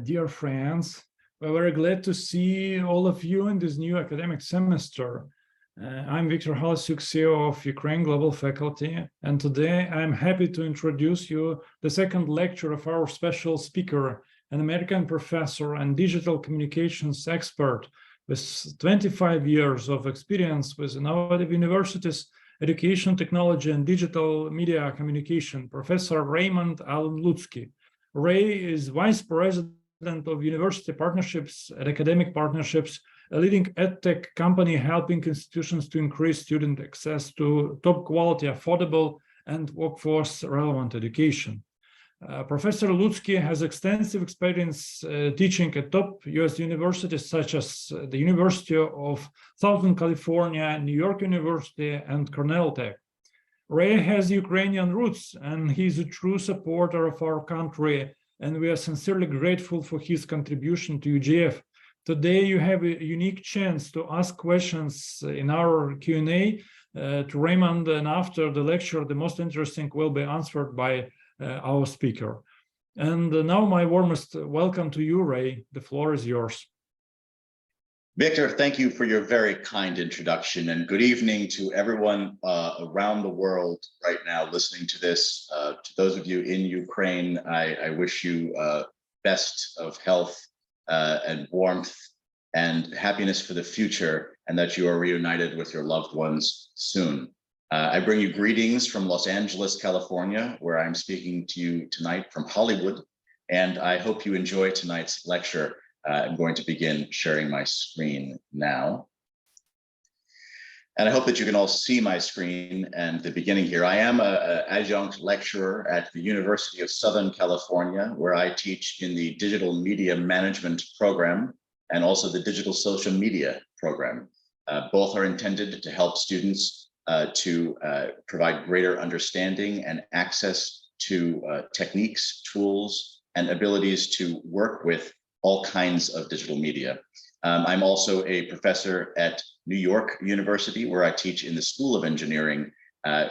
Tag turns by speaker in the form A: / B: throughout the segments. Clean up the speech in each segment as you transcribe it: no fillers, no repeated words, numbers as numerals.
A: Dear friends, we're very glad to see all of you in this new academic semester. I'm Viktor Halasyuk, CEO of Ukraine Global Faculty, and today I'm happy to introduce you the second lecture of our special speaker, an American professor and digital communications expert with 25 years of experience with innovative universities, education technology, and digital media communication, Professor Raymond Allen Lutzky. Ray is Vice President of University Partnerships and Academic Partnerships, a leading edtech company helping institutions to increase student access to top quality, affordable, and workforce-relevant education. Professor Lutzky has extensive experience teaching at top US universities such as the University of Southern California, New York University, and Cornell Tech. Ray has Ukrainian roots, and he's a true supporter of our country, and we are sincerely grateful for his contribution to UGF. Today, you have a unique chance to ask questions in our Q&A to Raymond, and after the lecture, the most interesting will be answered by our speaker. And now my warmest welcome to you, Ray. The floor is yours.
B: Victor, thank you for your very kind introduction, and good evening to everyone around the world right now listening to this. To those of you in Ukraine, I wish you best of health and warmth and happiness for the future, and that you are reunited with your loved ones soon. I bring you greetings from Los Angeles, California, where I'm speaking to you tonight from Hollywood, and I hope you enjoy tonight's lecture. I'm going to begin sharing my screen now. And I hope that you can all see my screen and the beginning here. I am an adjunct lecturer at the University of Southern California, where I teach in the Digital Media Management program and also the Digital Social Media program. Both are intended to help students to provide greater understanding and access to techniques, tools, and abilities to work with all kinds of digital media. I'm also a professor at New York University, where I teach in the School of Engineering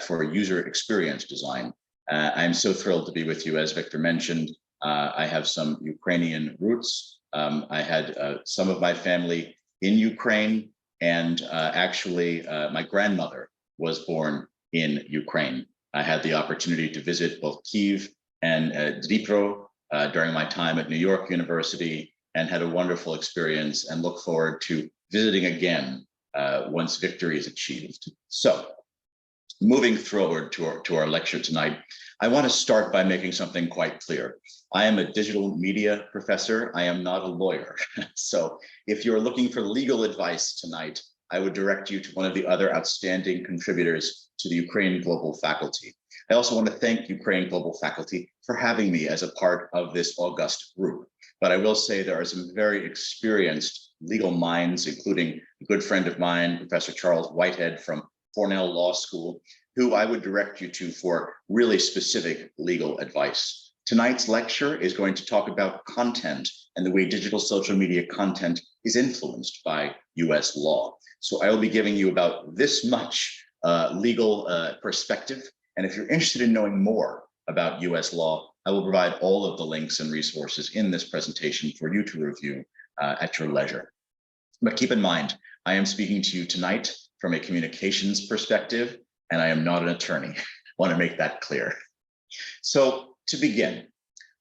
B: for user experience design. I'm so thrilled to be with you. As Victor mentioned, I have some Ukrainian roots. I had some of my family in Ukraine, and actually my grandmother was born in Ukraine. I had the opportunity to visit both Kyiv and Dnipro during my time at New York University, and had a wonderful experience and look forward to visiting again once victory is achieved. So moving forward to our lecture tonight, I want to start by making something quite clear. I am a digital media professor. I am not a lawyer. So if you're looking for legal advice tonight, I would direct you to one of the other outstanding contributors to the Ukraine Global Faculty. I also want to thank Ukraine Global Faculty for having me as a part of this august group. But I will say there are some very experienced legal minds, including a good friend of mine, Professor Charles Whitehead from Cornell Law School, who I would direct you to for really specific legal advice. Tonight's lecture is going to talk about content and the way digital social media content is influenced by US law. So I will be giving you about this much legal perspective. And if you're interested in knowing more about US law, I will provide all of the links and resources in this presentation for you to review at your leisure. But keep in mind, I am speaking to you tonight from a communications perspective, and I am not an attorney. I want to make that clear. So to begin,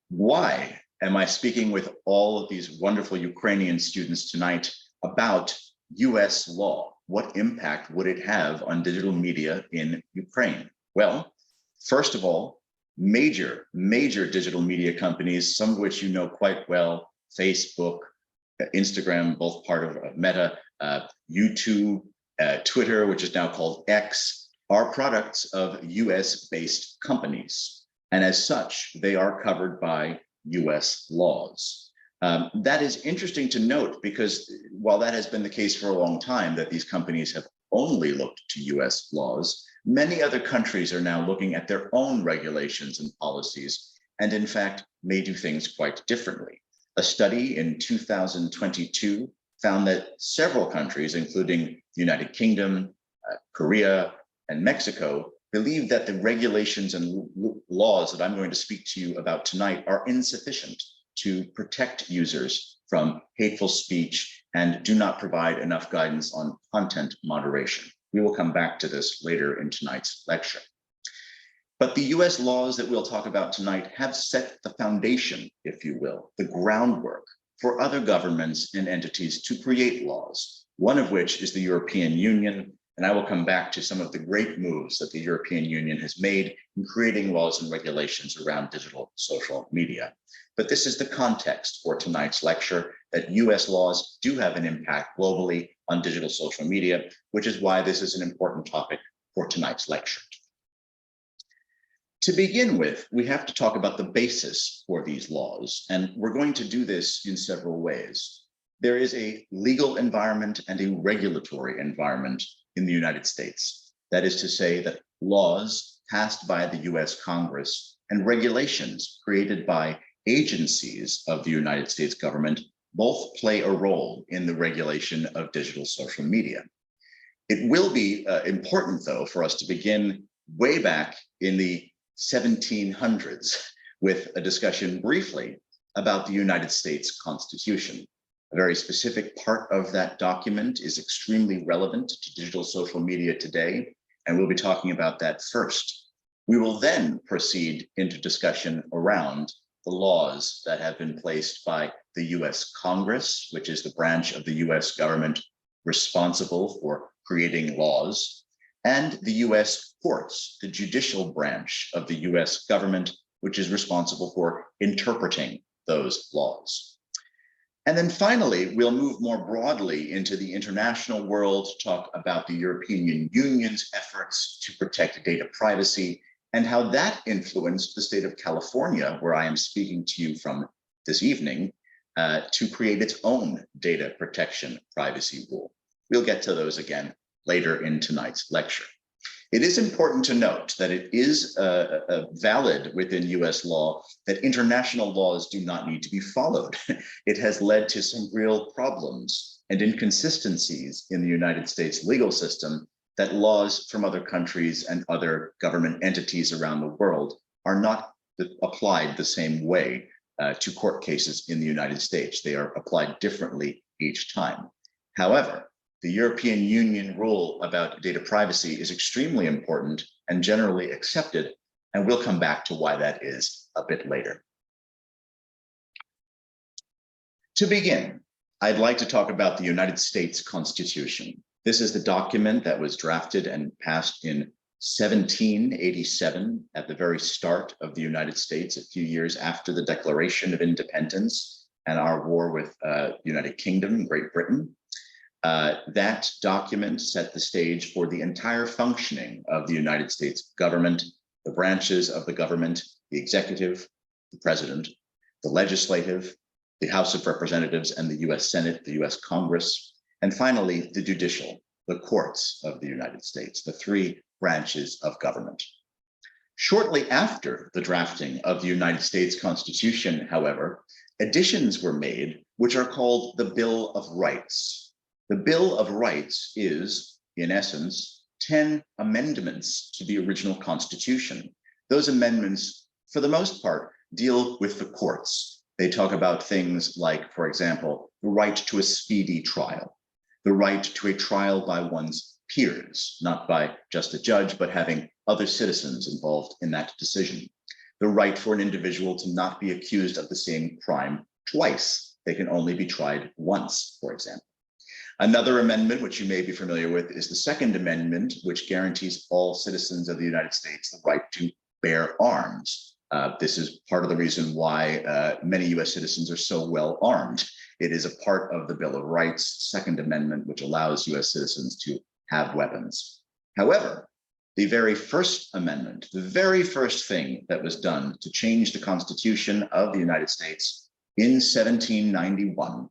B: why am I speaking with all of these wonderful Ukrainian students tonight about US law? What impact would it have on digital media in Ukraine? Well, first of all, major digital media companies, some of which you know quite well, Facebook, Instagram, both part of Meta, YouTube, Twitter, which is now called X, are products of US-based companies. And as such, they are covered by US laws. That is interesting to note, because while that has been the case for a long time, that these companies have only looked to US laws, many other countries are now looking at their own regulations and policies, and in fact, may do things quite differently. A study in 2022 found that several countries, including the United Kingdom, Korea, and Mexico, believe that the regulations and laws that I'm going to speak to you about tonight are insufficient to protect users from hateful speech and do not provide enough guidance on content moderation. We will come back to this later in tonight's lecture. But the US laws that we'll talk about tonight have set the foundation, if you will, the groundwork for other governments and entities to create laws, one of which is the European Union. And I will come back to some of the great moves that the European Union has made in creating laws and regulations around digital social media. But this is the context for tonight's lecture, that US laws do have an impact globally on digital social media, which is why this is an important topic for tonight's lecture. To begin with, we have to talk about the basis for these laws, and we're going to do this in several ways. There is a legal environment and a regulatory environment in the United States. That is to say that laws passed by the US Congress and regulations created by agencies of the United States government both play a role in the regulation of digital social media. It will be important, though, for us to begin way back in the 1700s with a discussion briefly about the United States Constitution. A very specific part of that document is extremely relevant to digital social media today, and we'll be talking about that first. We will then proceed into discussion around the laws that have been placed by the US Congress, which is the branch of the US government responsible for creating laws, and the US courts, the judicial branch of the US government, which is responsible for interpreting those laws. And then finally, we'll move more broadly into the international world to talk about the European Union's efforts to protect data privacy and how that influenced the state of California, where I am speaking to you from this evening, to create its own data protection privacy rule. We'll get to those again later in tonight's lecture. It is important to note that it is valid within US law that international laws do not need to be followed. It has led to some real problems and inconsistencies in the United States legal system that laws from other countries and other government entities around the world are not applied the same way to court cases in the United States. They are applied differently each time. However, the European Union rule about data privacy is extremely important and generally accepted, and we'll come back to why that is a bit later. To begin, I'd like to talk about the United States Constitution. This is the document that was drafted and passed in 1787 at the very start of the United States, a few years after the Declaration of Independence and our war with the United Kingdom, Great Britain. That document set the stage for the entire functioning of the United States government, the branches of the government, the executive, the president, the legislative, the House of Representatives and the US Senate, the US Congress, and finally, the judicial, the courts of the United States, the three branches of government. Shortly after the drafting of the United States Constitution, however, additions were made, which are called the Bill of Rights. The Bill of Rights is, in essence, 10 amendments to the original Constitution. Those amendments, for the most part, deal with the courts. They talk about things like, for example, the right to a speedy trial, the right to a trial by one's peers, not by just a judge, but having other citizens involved in that decision, the right for an individual to not be accused of the same crime twice. They can only be tried once, for example. Another amendment, which you may be familiar with, is the Second Amendment, which guarantees all citizens of the United States the right to bear arms. This is part of the reason why many US citizens are so well armed. It is a part of the Bill of Rights, Second Amendment, which allows US citizens to have weapons. However, the very first amendment, the very first thing that was done to change the Constitution of the United States in 1791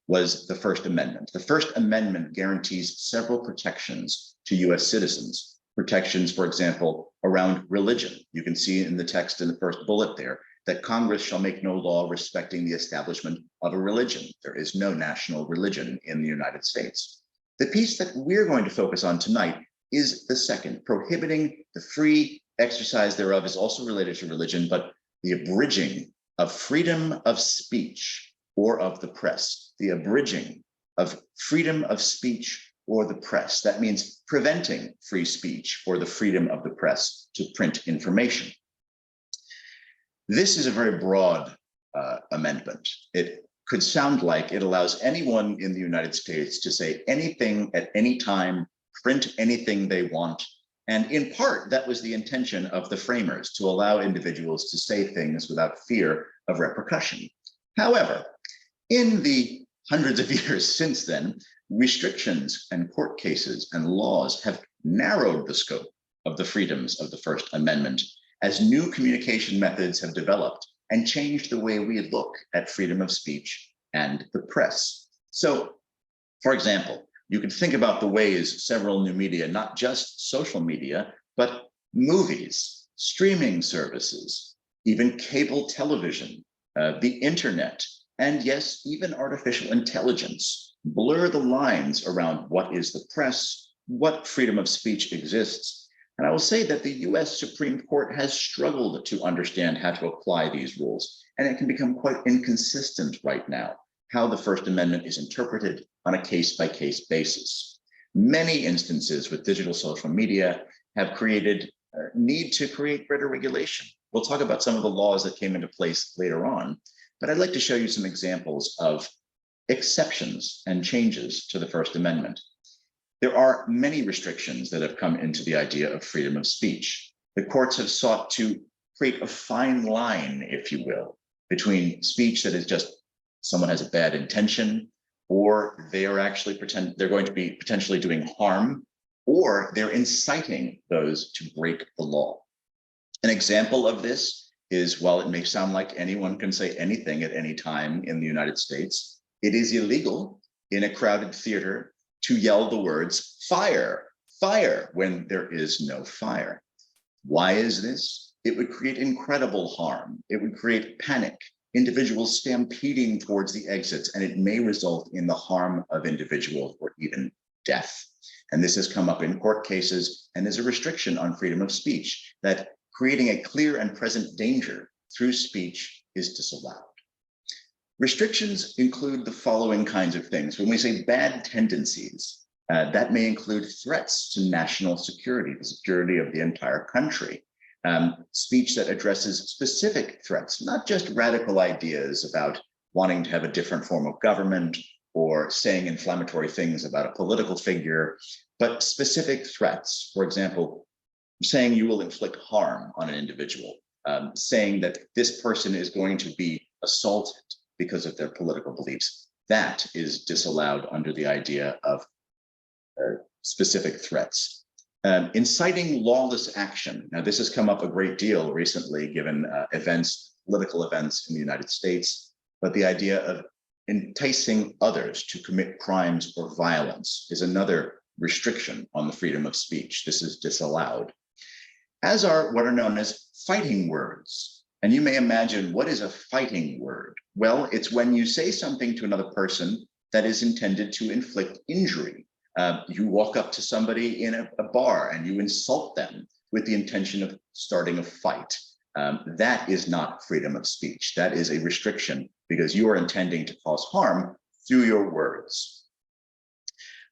B: was the First Amendment. The First Amendment guarantees several protections to US citizens. Protections, for example, around religion. You can see in the text in the first bullet there that Congress shall make no law respecting the establishment of a religion. There is no national religion in the United States. The piece that we're going to focus on tonight is the second. Prohibiting the free exercise thereof is also related to religion, but the abridging of freedom of speech or of the press, the abridging of freedom of speech or the press. That means preventing free speech or the freedom of the press to print information. This is a very broad amendment. It could sound like it allows anyone in the United States to say anything at any time, print anything they want. And in part, that was the intention of the framers, to allow individuals to say things without fear of repercussion. However, in the hundreds of years since then, restrictions and court cases and laws have narrowed the scope of the freedoms of the First Amendment as new communication methods have developed and changed the way we look at freedom of speech and the press. So, for example, you could think about the ways several new media, not just social media, but movies, streaming services, even cable television, the internet, and yes, even artificial intelligence, blur the lines around what is the press, what freedom of speech exists. And I will say that the US Supreme Court has struggled to understand how to apply these rules, and it can become quite inconsistent right now, how the First Amendment is interpreted on a case-by-case basis. Many instances with digital social media have created a need to create greater regulation. We'll talk about some of the laws that came into place later on, but I'd like to show you some examples of exceptions and changes to the First Amendment. There are many restrictions that have come into the idea of freedom of speech. The courts have sought to create a fine line, if you will, between speech that is just someone has a bad intention, or they are actually they're going to be potentially doing harm, or they're inciting those to break the law. An example of this is, while it may sound like anyone can say anything at any time in the United States, it is illegal in a crowded theater to yell the words "fire, fire" when there is no fire. Why is this? It would create incredible harm. It would create panic, individuals stampeding towards the exits, and it may result in the harm of individuals or even death. And this has come up in court cases and is a restriction on freedom of speech, that creating a clear and present danger through speech is disallowed. Restrictions include the following kinds of things. When we say bad tendencies, that may include threats to national security, the security of the entire country. Speech that addresses specific threats, not just radical ideas about wanting to have a different form of government or saying inflammatory things about a political figure, but specific threats. For example, saying you will inflict harm on an individual, saying that this person is going to be assaulted because of their political beliefs. That is disallowed under the idea of specific threats. Inciting lawless action. Now, this has come up a great deal recently, given political events in the United States, but the idea of enticing others to commit crimes or violence is another restriction on the freedom of speech. This is disallowed, as are what are known as fighting words. And you may imagine, what is a fighting word? Well, it's when you say something to another person that is intended to inflict injury. You walk up to somebody in a bar and you insult them with the intention of starting a fight. That is not freedom of speech. That is a restriction because you are intending to cause harm through your words.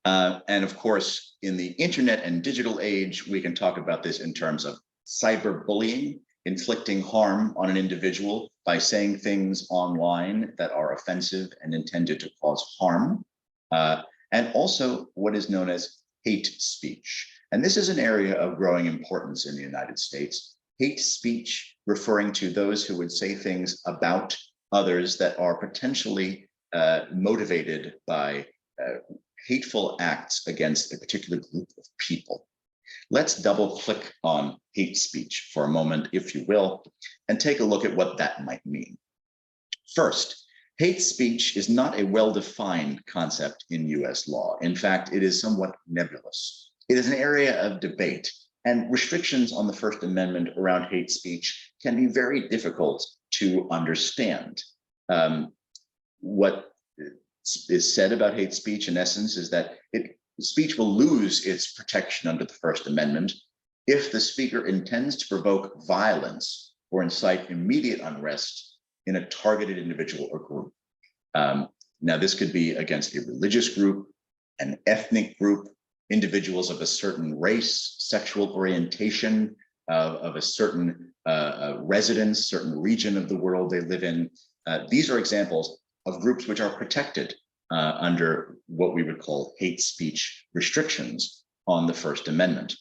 B: And of course, in the internet and digital age, we can talk about this in terms of cyberbullying, inflicting harm on an individual by saying things online that are offensive and intended to cause harm. And also what is known as hate speech. And this is an area of growing importance in the United States. Hate speech, referring to those who would say things about others that are potentially motivated by hateful acts against a particular group of people. Let's double click on hate speech for a moment, if you will, and take a look at what that might mean. First, hate speech is not a well-defined concept in US law. In fact, it is somewhat nebulous. It is an area of debate, and restrictions on the First Amendment around hate speech can be very difficult to understand. What is said about hate speech, in essence, is that speech will lose its protection under the First Amendment if the speaker intends to provoke violence or incite immediate unrest in a targeted individual or group. Now, this could be against a religious group, an ethnic group, individuals of a certain race, sexual orientation, of a certain residence, certain region of the world they live in. These are examples of groups which are protected under what we would call hate speech restrictions on the First Amendment.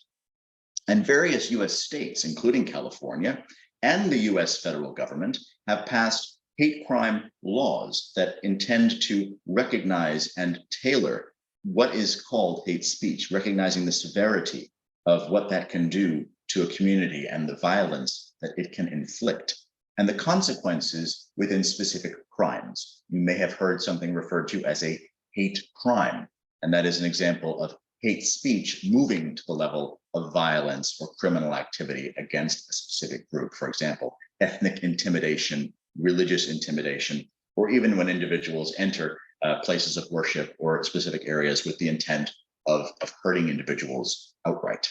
B: And various US states, including California and the US federal government, have passed hate crime laws that intend to recognize and tailor what is called hate speech, recognizing the severity of what that can do to a community and the violence that it can inflict, and the consequences within specific crimes. You may have heard something referred to as a hate crime, and that is an example of hate speech moving to the level of violence or criminal activity against a specific group. For example, ethnic intimidation, religious intimidation, or even when individuals enter places of worship or specific areas with the intent of hurting individuals outright.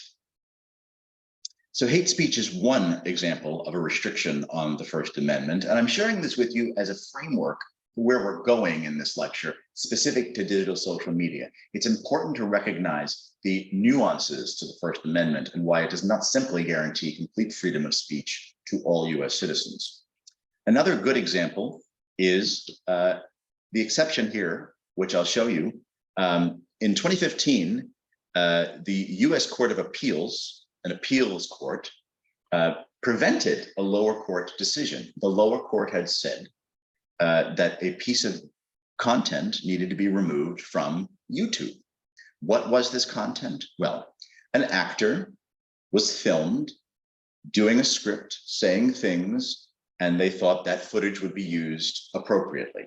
B: So hate speech is one example of a restriction on the First Amendment, and I'm sharing this with you as a framework for where we're going in this lecture, specific to digital social media. It's important to recognize the nuances to the First Amendment and why it does not simply guarantee complete freedom of speech to all US citizens. Another good example is the exception here, which I'll show you. In 2015, the US Court of Appeals, an appeals court, prevented a lower court decision. The lower court had said that a piece of content needed to be removed from YouTube. What was this content? Well, an actor was filmed doing a script, saying things, and they thought that footage would be used appropriately.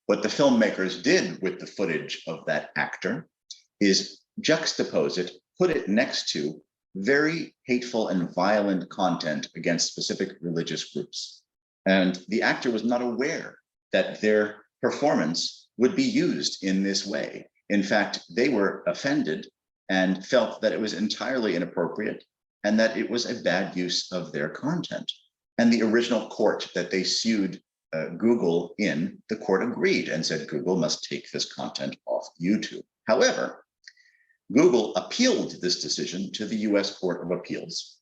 B: What the filmmakers did with the footage of that actor is juxtapose it, put it next to very hateful and violent content against specific religious groups. And the actor was not aware that their performance would be used in this way. In fact, they were offended and felt that it was entirely inappropriate and that it was a bad use of their content. And the original court that they sued Google in, the court agreed and said Google must take this content off YouTube. However, Google appealed this decision to the US Court of Appeals,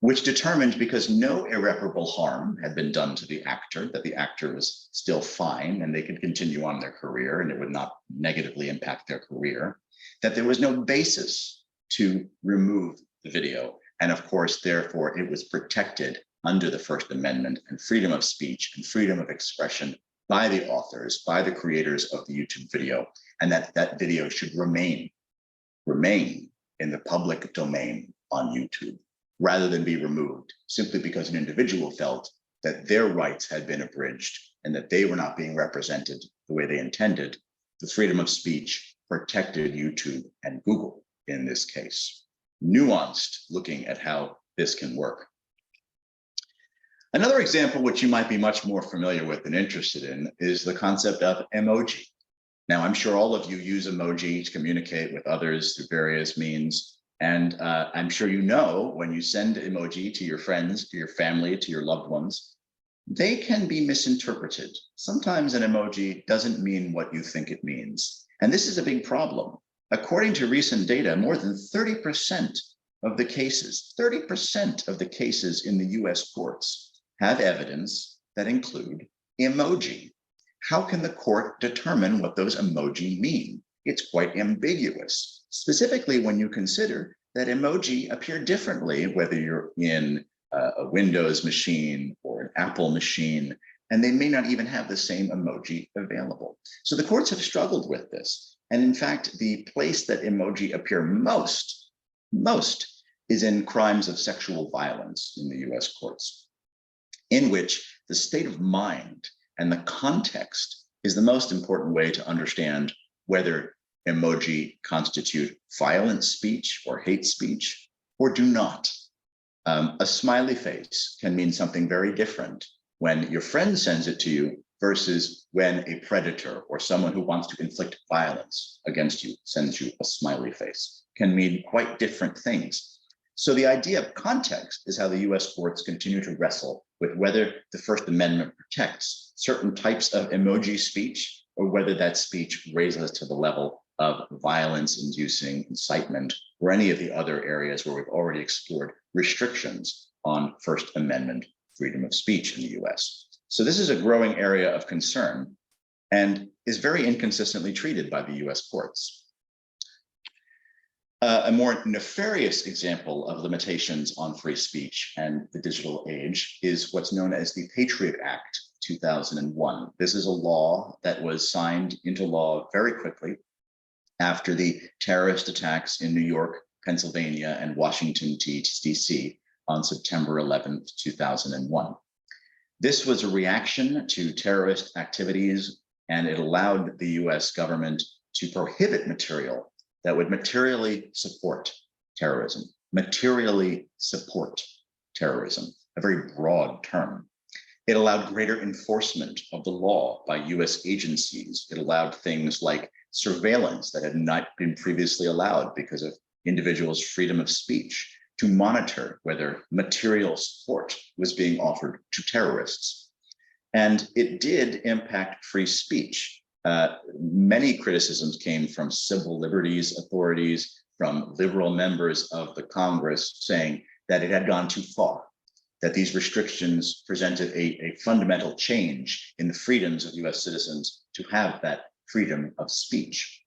B: which determined because no irreparable harm had been done to the actor, that the actor was still fine and they could continue on their career and it would not negatively impact their career, that there was no basis to remove the video. And of course, therefore, it was protected under the First Amendment and freedom of speech and freedom of expression by the authors, by the creators of the YouTube video, and that video should remain in the public domain on YouTube, rather than be removed simply because an individual felt that their rights had been abridged and that they were not being represented the way they intended. The freedom of speech protected YouTube and Google in this case. Nuanced looking at how this can work. Another example, which you might be much more familiar with and interested in, is the concept of emoji. Now, I'm sure all of you use emoji to communicate with others through various means. And I'm sure you know when you send emoji to your friends, to your family, to your loved ones, they can be misinterpreted. Sometimes an emoji doesn't mean what you think it means. And this is a big problem. According to recent data, more than 30% of the cases, 30% of the cases in the US courts have evidence that include emoji. How can the court determine what those emoji mean? It's quite ambiguous, specifically when you consider that emoji appear differently, whether you're in a Windows machine or an Apple machine, and they may not even have the same emoji available. So the courts have struggled with this. And in fact, the place that emoji appear most is in crimes of sexual violence in the US courts, in which the state of mind and the context is the most important way to understand whether emoji constitute violent speech or hate speech or do not. A smiley face can mean something very different when your friend sends it to you versus when a predator or someone who wants to inflict violence against you sends you a smiley face. Can mean quite different things. So the idea of context is how the US courts continue to wrestle with whether the First Amendment protects certain types of emoji speech or whether that speech raises to the level of violence-inducing incitement or any of the other areas where we've already explored restrictions on First Amendment freedom of speech in the US. So this is a growing area of concern and is very inconsistently treated by the US courts. A more nefarious example of limitations on free speech and the digital age is what's known as the Patriot Act 2001. This is a law that was signed into law very quickly after the terrorist attacks in New York, Pennsylvania, and Washington, D.C. on September 11th, 2001. This was a reaction to terrorist activities, and it allowed the US government to prohibit material that would materially support terrorism, a very broad term. It allowed greater enforcement of the law by US agencies. It allowed things like surveillance that had not been previously allowed because of individuals' freedom of speech, to monitor whether material support was being offered to terrorists. And it did impact free speech. Many criticisms came from civil liberties authorities, from liberal members of the Congress saying that it had gone too far, that these restrictions presented a fundamental change in the freedoms of US citizens to have that freedom of speech.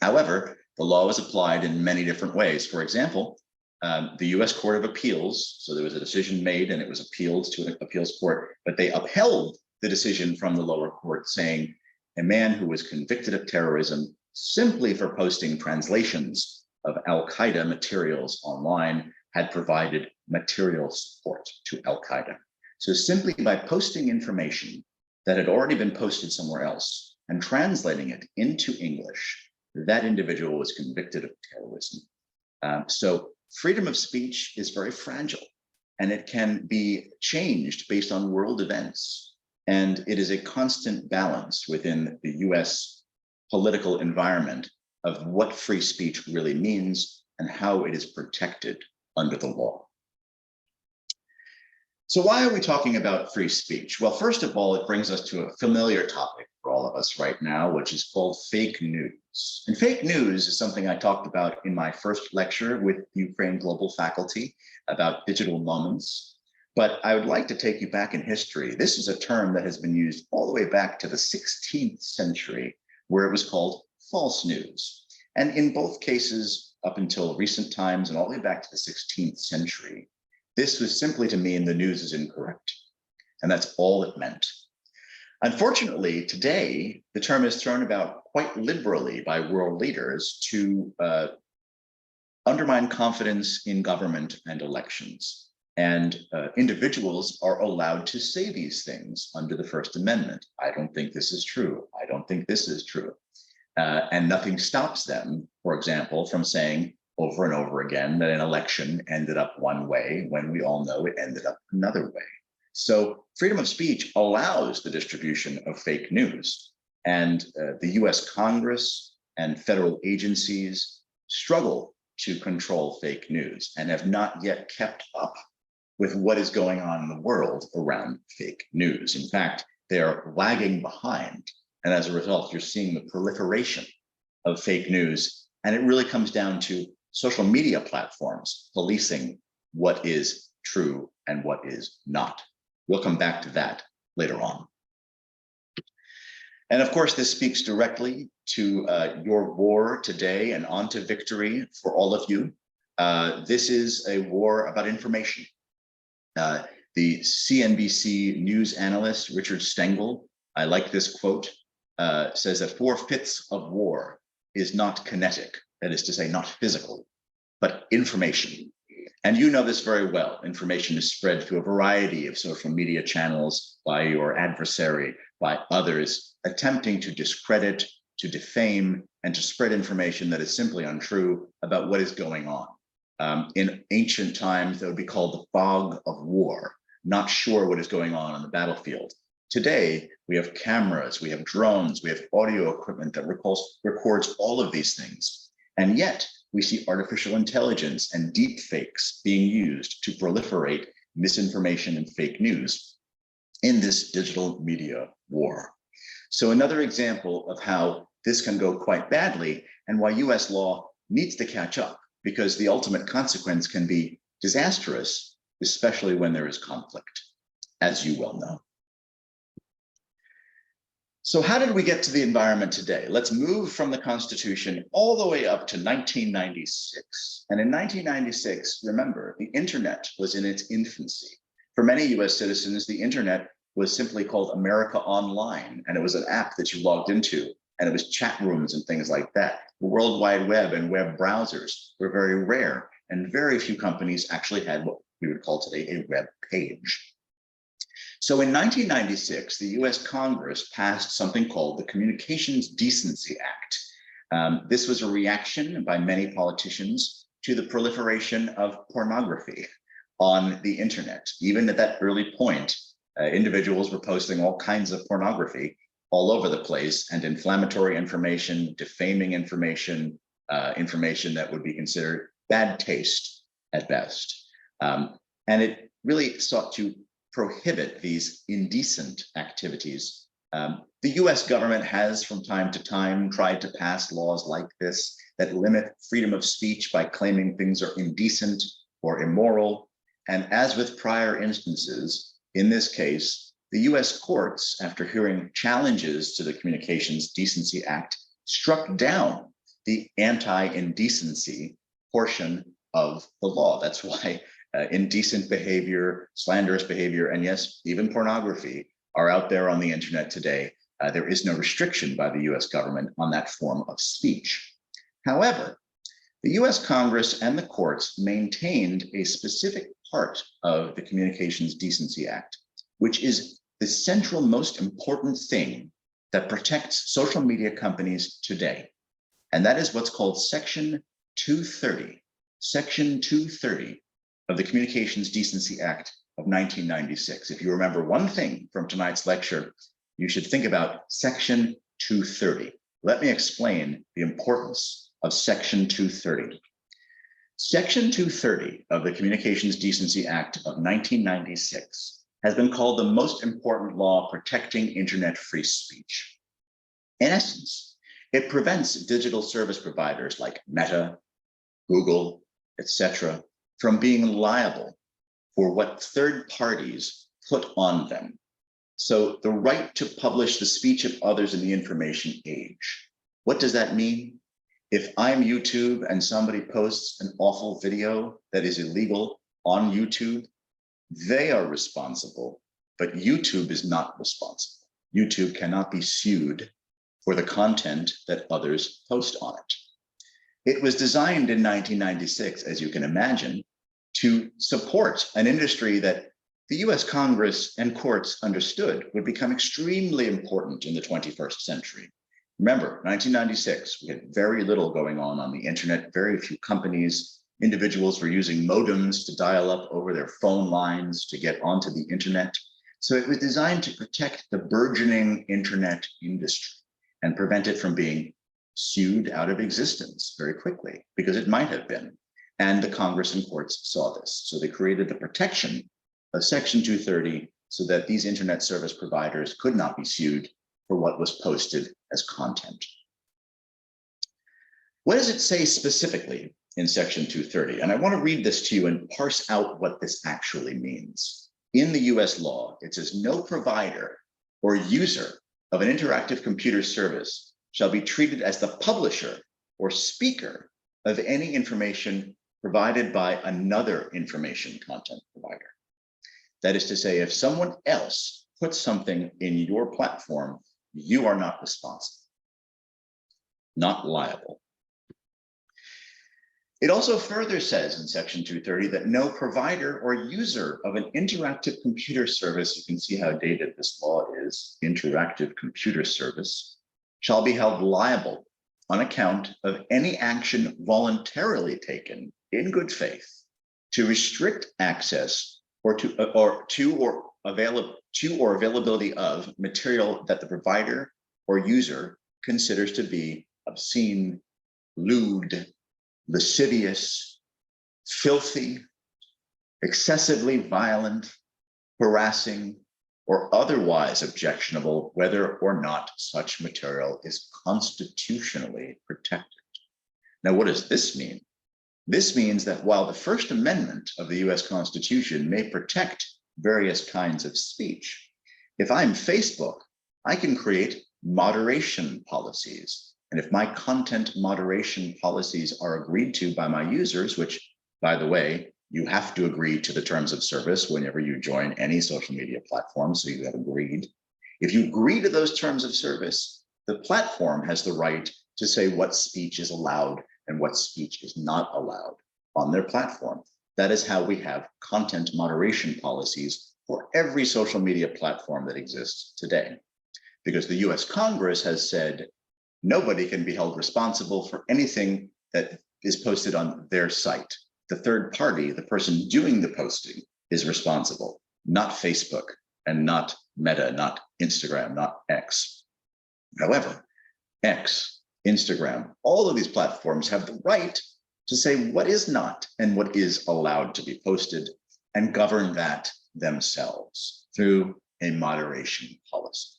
B: However, the law was applied in many different ways. For example, the US Court of Appeals, so there was a decision made and it was appealed to an appeals court, but they upheld the decision from the lower court saying a man who was convicted of terrorism simply for posting translations of Al-Qaeda materials online had provided material support to Al-Qaeda. So simply by posting information that had already been posted somewhere else and translating it into English, that individual was convicted of terrorism. So freedom of speech is very fragile and it can be changed based on world events. And it is a constant balance within the US political environment of what free speech really means and how it is protected under the law. So why are we talking about free speech? Well, first of all, it brings us to a familiar topic for all of us right now, which is called fake news. And fake news is something I talked about in my first lecture with Ukraine Global faculty about digital moments. But I would like to take you back in history. This is a term that has been used all the way back to the 16th century, where it was called false news. And in both cases, up until recent times and all the way back to the 16th century, this was simply to mean the news is incorrect. And that's all it meant. Unfortunately, today, the term is thrown about quite liberally by world leaders to undermine confidence in government and elections. And individuals are allowed to say these things under the First Amendment. I don't think this is true. I don't think this is true. And nothing stops them, for example, from saying over and over again that an election ended up one way when we all know it ended up another way. So freedom of speech allows the distribution of fake news. And the US Congress and federal agencies struggle to control fake news and have not yet kept up with what is going on in the world around fake news. In fact, they are lagging behind. And as a result, you're seeing the proliferation of fake news. And it really comes down to social media platforms policing what is true and what is not. We'll come back to that later on. And of course, this speaks directly to your war today and on to victory for all of you. This is a war about information. The CNBC news analyst, Richard Stengel, I like this quote, says that 4/5 of war is not kinetic, that is to say, not physical, but information. And you know this very well. Information is spread through a variety of social media channels by your adversary, by others, attempting to discredit, to defame, and to spread information that is simply untrue about what is going on. In ancient times, that would be called the fog of war, not sure what is going on the battlefield. Today, we have cameras, we have drones, we have audio equipment that records all of these things. And yet, we see artificial intelligence and deep fakes being used to proliferate misinformation and fake news in this digital media war. So another example of how this can go quite badly and why US law needs to catch up, because the ultimate consequence can be disastrous, especially when there is conflict, as you well know. So how did we get to the environment today? Let's move from the Constitution all the way up to 1996. And in 1996, remember, the internet was in its infancy. For many US citizens, the internet was simply called America Online, and it was an app that you logged into, and it was chat rooms and things like that. The World Wide Web and web browsers were very rare, and very few companies actually had what we would call today a web page. So in 1996, the US Congress passed something called the Communications Decency Act. This was a reaction by many politicians to the proliferation of pornography on the internet. Even at that early point, individuals were posting all kinds of pornography all over the place, and inflammatory information, defaming information, information that would be considered bad taste at best. And it really sought to prohibit these indecent activities. The US government has from time to time tried to pass laws like this that limit freedom of speech by claiming things are indecent or immoral. And as with prior instances, in this case, the US courts, after hearing challenges to the Communications Decency Act, struck down the anti-indecency portion of the law. That's why indecent behavior, slanderous behavior, and yes, even pornography are out there on the internet today. There is no restriction by the US government on that form of speech. However, the US Congress and the courts maintained a specific part of the Communications Decency Act, which is the central most important thing that protects social media companies today. And that is what's called Section 230. Section 230 of the Communications Decency Act of 1996. If you remember one thing from tonight's lecture, you should think about Section 230. Let me explain the importance of Section 230. Section 230 of the Communications Decency Act of 1996 has been called the most important law protecting internet free speech. In essence, it prevents digital service providers like Meta, Google, etc., from being liable for what third parties put on them. So the right to publish the speech of others in the information age. What does that mean? If I'm YouTube and somebody posts an awful video that is illegal on YouTube, they are responsible, but YouTube is not responsible. YouTube cannot be sued for the content that others post on it. It was designed in 1996, as you can imagine, to support an industry that the US Congress and courts understood would become extremely important in the 21st century. Remember, 1996, we had very little going on the internet, very few companies. Individuals were using modems to dial up over their phone lines to get onto the internet. So it was designed to protect the burgeoning internet industry and prevent it from being sued out of existence very quickly, because it might have been. And the Congress and courts saw this. So they created the protection of Section 230 so that these internet service providers could not be sued for what was posted as content. What does it say specifically in Section 230? And I want to read this to you and parse out what this actually means. In the US law, it says no provider or user of an interactive computer service shall be treated as the publisher or speaker of any information provided by another information content provider. That is to say, if someone else puts something in your platform, you are not responsible, not liable. It also further says in Section 230 that no provider or user of an interactive computer service, you can see how dated this law is, interactive computer service, shall be held liable on account of any action voluntarily taken in good faith to restrict access or availability of material that the provider or user considers to be obscene, lewd, lascivious, filthy, excessively violent, harassing, or otherwise objectionable, whether or not such material is constitutionally protected. Now, what does this mean? This means that while the First Amendment of the US Constitution may protect various kinds of speech, if I'm Facebook, I can create moderation policies. And if my content moderation policies are agreed to by my users, which, by the way, you have to agree to the terms of service whenever you join any social media platform, so you have agreed. If you agree to those terms of service, the platform has the right to say what speech is allowed and what speech is not allowed on their platform. That is how we have content moderation policies for every social media platform that exists today. Because the US Congress has said nobody can be held responsible for anything that is posted on their site. The third party, the person doing the posting, is responsible, not Facebook and not Meta, not Instagram, not X. However, X, Instagram, all of these platforms have the right to say what is not and what is allowed to be posted and govern that themselves through a moderation policy.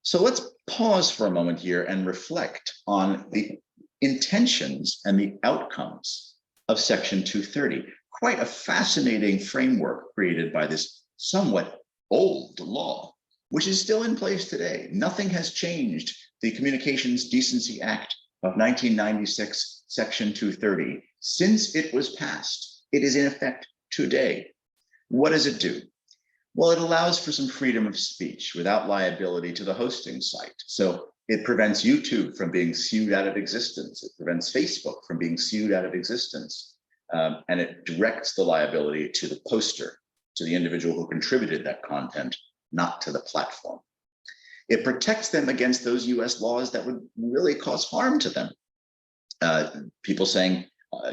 B: So let's pause for a moment here and reflect on the intentions and the outcomes of Section 230, quite a fascinating framework created by this somewhat old law, which is still in place today. Nothing has changed. The Communications Decency Act of 1996, Section 230, since it was passed, it is in effect today. What does it do? Well, it allows for some freedom of speech without liability to the hosting site. So it prevents YouTube from being sued out of existence. It prevents Facebook from being sued out of existence. And it directs the liability to the poster, to the individual who contributed that content, not to the platform. It protects them against those US laws that would really cause harm to them. People saying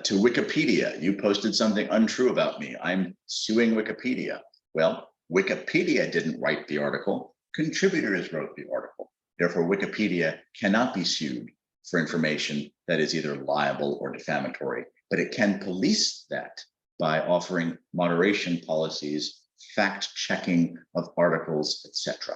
B: to Wikipedia, you posted something untrue about me, I'm suing Wikipedia. Well, Wikipedia didn't write the article, contributors wrote the article. Therefore, Wikipedia cannot be sued for information that is either liable or defamatory, but it can police that by offering moderation policies, fact-checking of articles, etc.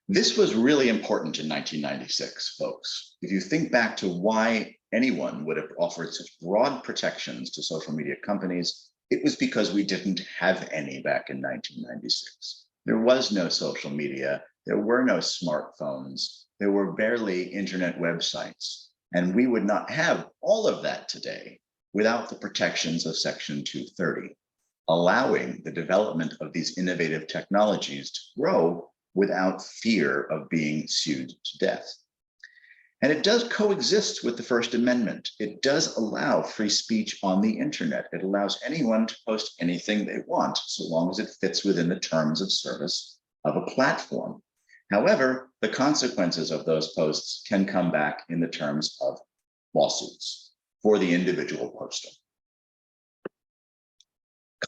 B: This was really important in 1996, folks. If you think back to why anyone would have offered such broad protections to social media companies, it was because we didn't have any back in 1996. There was no social media. There were no smartphones. There were barely internet websites. And we would not have all of that today without the protections of Section 230, allowing the development of these innovative technologies to grow without fear of being sued to death. And it does coexist with the First Amendment. It does allow free speech on the internet. It allows anyone to post anything they want, so long as it fits within the terms of service of a platform. However, the consequences of those posts can come back in the terms of lawsuits for the individual poster.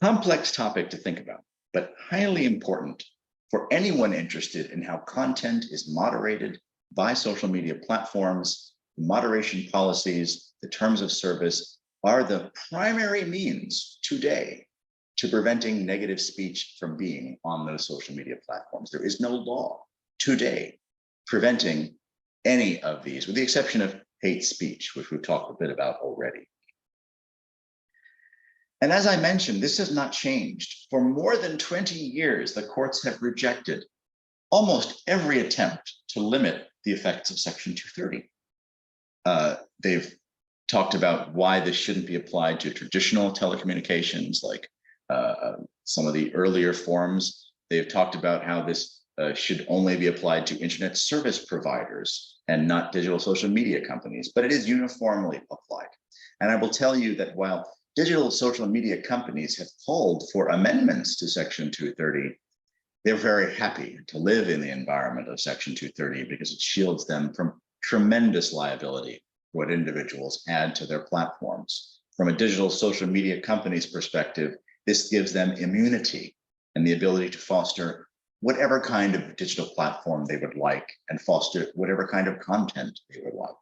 B: Complex topic to think about, but highly important for anyone interested in how content is moderated by social media platforms. Moderation policies, the terms of service are the primary means today to preventing negative speech from being on those social media platforms. There is no law today preventing any of these, with the exception of hate speech, which we've talked a bit about already. And as I mentioned, this has not changed. For more than 20 years, the courts have rejected almost every attempt to limit the effects of Section 230. They've talked about why this shouldn't be applied to traditional telecommunications, like some of the earlier forms. They've talked about how this should only be applied to internet service providers and not digital social media companies, but it is uniformly applied. And I will tell you that while digital social media companies have called for amendments to Section 230, they're very happy to live in the environment of Section 230 because it shields them from tremendous liability for what individuals add to their platforms. From a digital social media company's perspective, this gives them immunity and the ability to foster whatever kind of digital platform they would like and foster whatever kind of content they would like.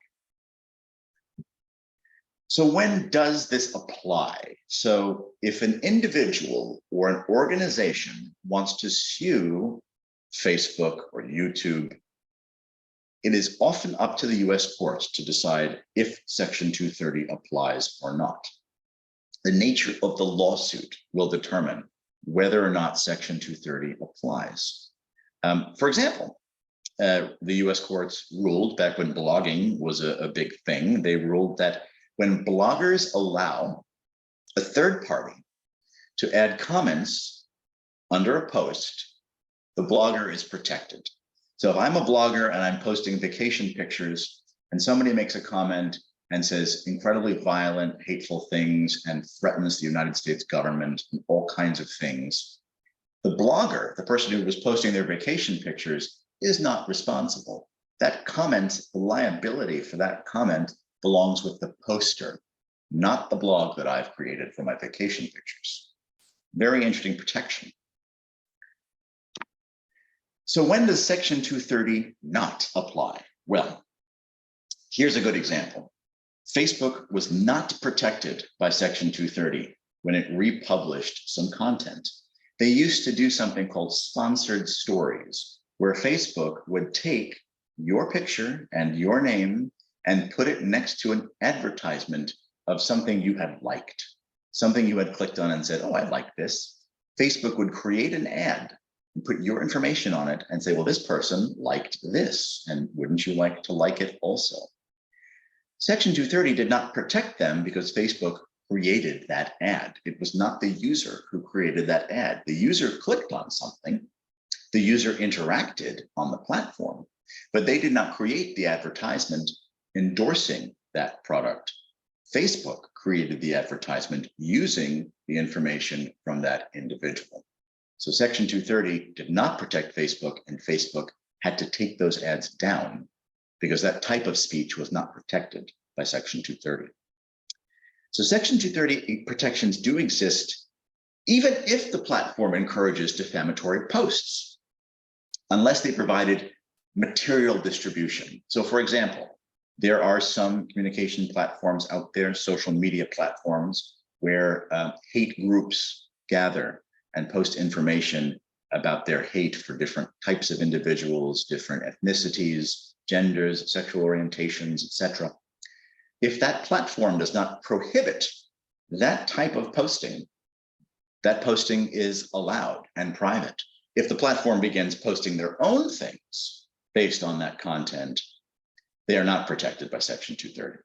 B: So when does this apply? So if an individual or an organization wants to sue Facebook or YouTube, it is often up to the US courts to decide if Section 230 applies or not. The nature of the lawsuit will determine whether or not Section 230 applies. For example, the US courts ruled back when blogging was a big thing, they ruled that when bloggers allow a third party to add comments under a post, the blogger is protected. So if I'm a blogger and I'm posting vacation pictures and somebody makes a comment and says incredibly violent, hateful things and threatens the United States government and all kinds of things, the blogger, the person who was posting their vacation pictures, is not responsible. That comment, the liability for that comment belongs with the poster, not the blog that I've created for my vacation pictures. Very interesting protection. So when does Section 230 not apply? Well, here's a good example. Facebook was not protected by Section 230 when it republished some content. They used to do something called sponsored stories, where Facebook would take your picture and your name and put it next to an advertisement of something you had liked, something you had clicked on and said, oh, I like this. Facebook would create an ad and put your information on it and say, well, this person liked this, and wouldn't you like to like it also? Section 230 did not protect them because Facebook created that ad. It was not the user who created that ad. The user clicked on something, the user interacted on the platform, but they did not create the advertisement endorsing that product. Facebook created the advertisement using the information from that individual. So Section 230 did not protect Facebook, and Facebook had to take those ads down because that type of speech was not protected by Section 230. So Section 230 protections do exist even if the platform encourages defamatory posts, unless they provided material distribution. So for example, there are some communication platforms out there, social media platforms, where hate groups gather and post information about their hate for different types of individuals, different ethnicities, genders, sexual orientations, etc. If that platform does not prohibit that type of posting, that posting is allowed and private. If the platform begins posting their own things based on that content, they are not protected by Section 230.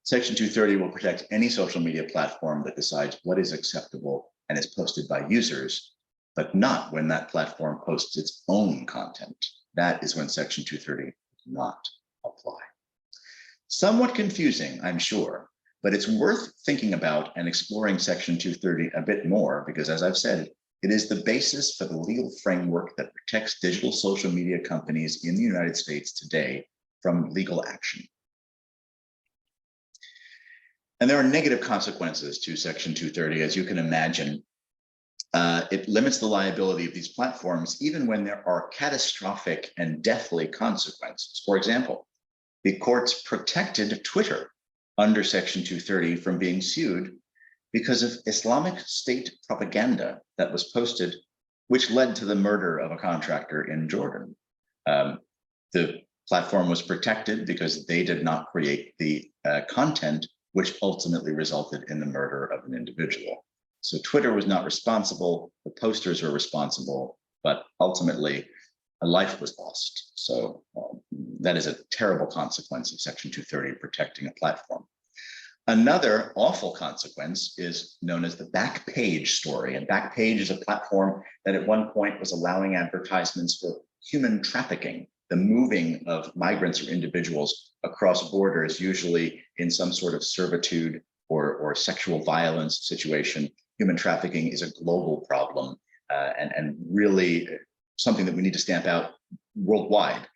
B: Section 230 will protect any social media platform that decides what is acceptable and is posted by users, but not when that platform posts its own content. That is when Section 230 does not apply. Somewhat confusing, I'm sure, but it's worth thinking about and exploring Section 230 a bit more because, as I've said, it is the basis for the legal framework that protects digital social media companies in the United States today from legal action. And there are negative consequences to Section 230, as you can imagine. It limits the liability of these platforms even when there are catastrophic and deathly consequences. For example, the courts protected Twitter under Section 230 from being sued because of Islamic State propaganda that was posted, which led to the murder of a contractor in Jordan. The platform was protected because they did not create the content which ultimately resulted in the murder of an individual. So Twitter was not responsible, the posters were responsible, but ultimately a life was lost. So that is a terrible consequence of Section 230 protecting a platform. Another awful consequence is known as the Backpage story. And Backpage is a platform that at one point was allowing advertisements for human trafficking, the moving of migrants or individuals across borders, usually in some sort of servitude or sexual violence situation. Human trafficking is a global problem and really something that we need to stamp out worldwide.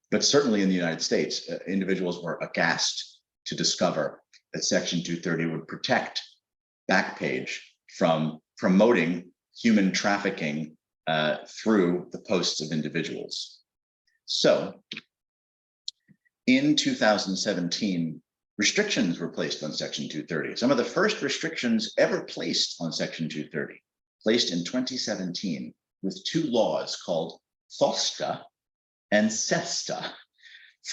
B: But certainly in the United States, individuals were aghast to discover that Section 230 would protect Backpage from promoting human trafficking through the posts of individuals. So in 2017, restrictions were placed on Section 230. Some of the first restrictions ever placed on Section 230, placed in 2017 with two laws called FOSTA and SESTA.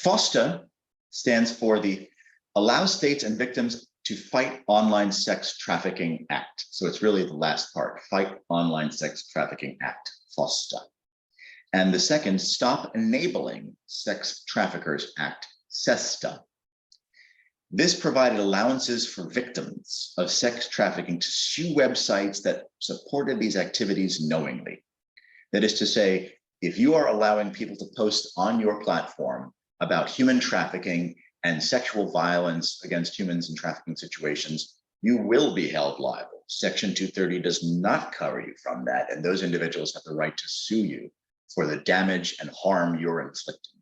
B: FOSTA stands for the Allow States and Victims to Fight Online Sex Trafficking Act. So it's really the last part, Fight Online Sex Trafficking Act, FOSTA. And the second, Stop Enabling Sex Traffickers Act, SESTA. This provided allowances for victims of sex trafficking to sue websites that supported these activities knowingly. That is to say, if you are allowing people to post on your platform about human trafficking and sexual violence against humans in trafficking situations, you will be held liable. Section 230 does not cover you from that, and those individuals have the right to sue you for the damage and harm you're inflicting.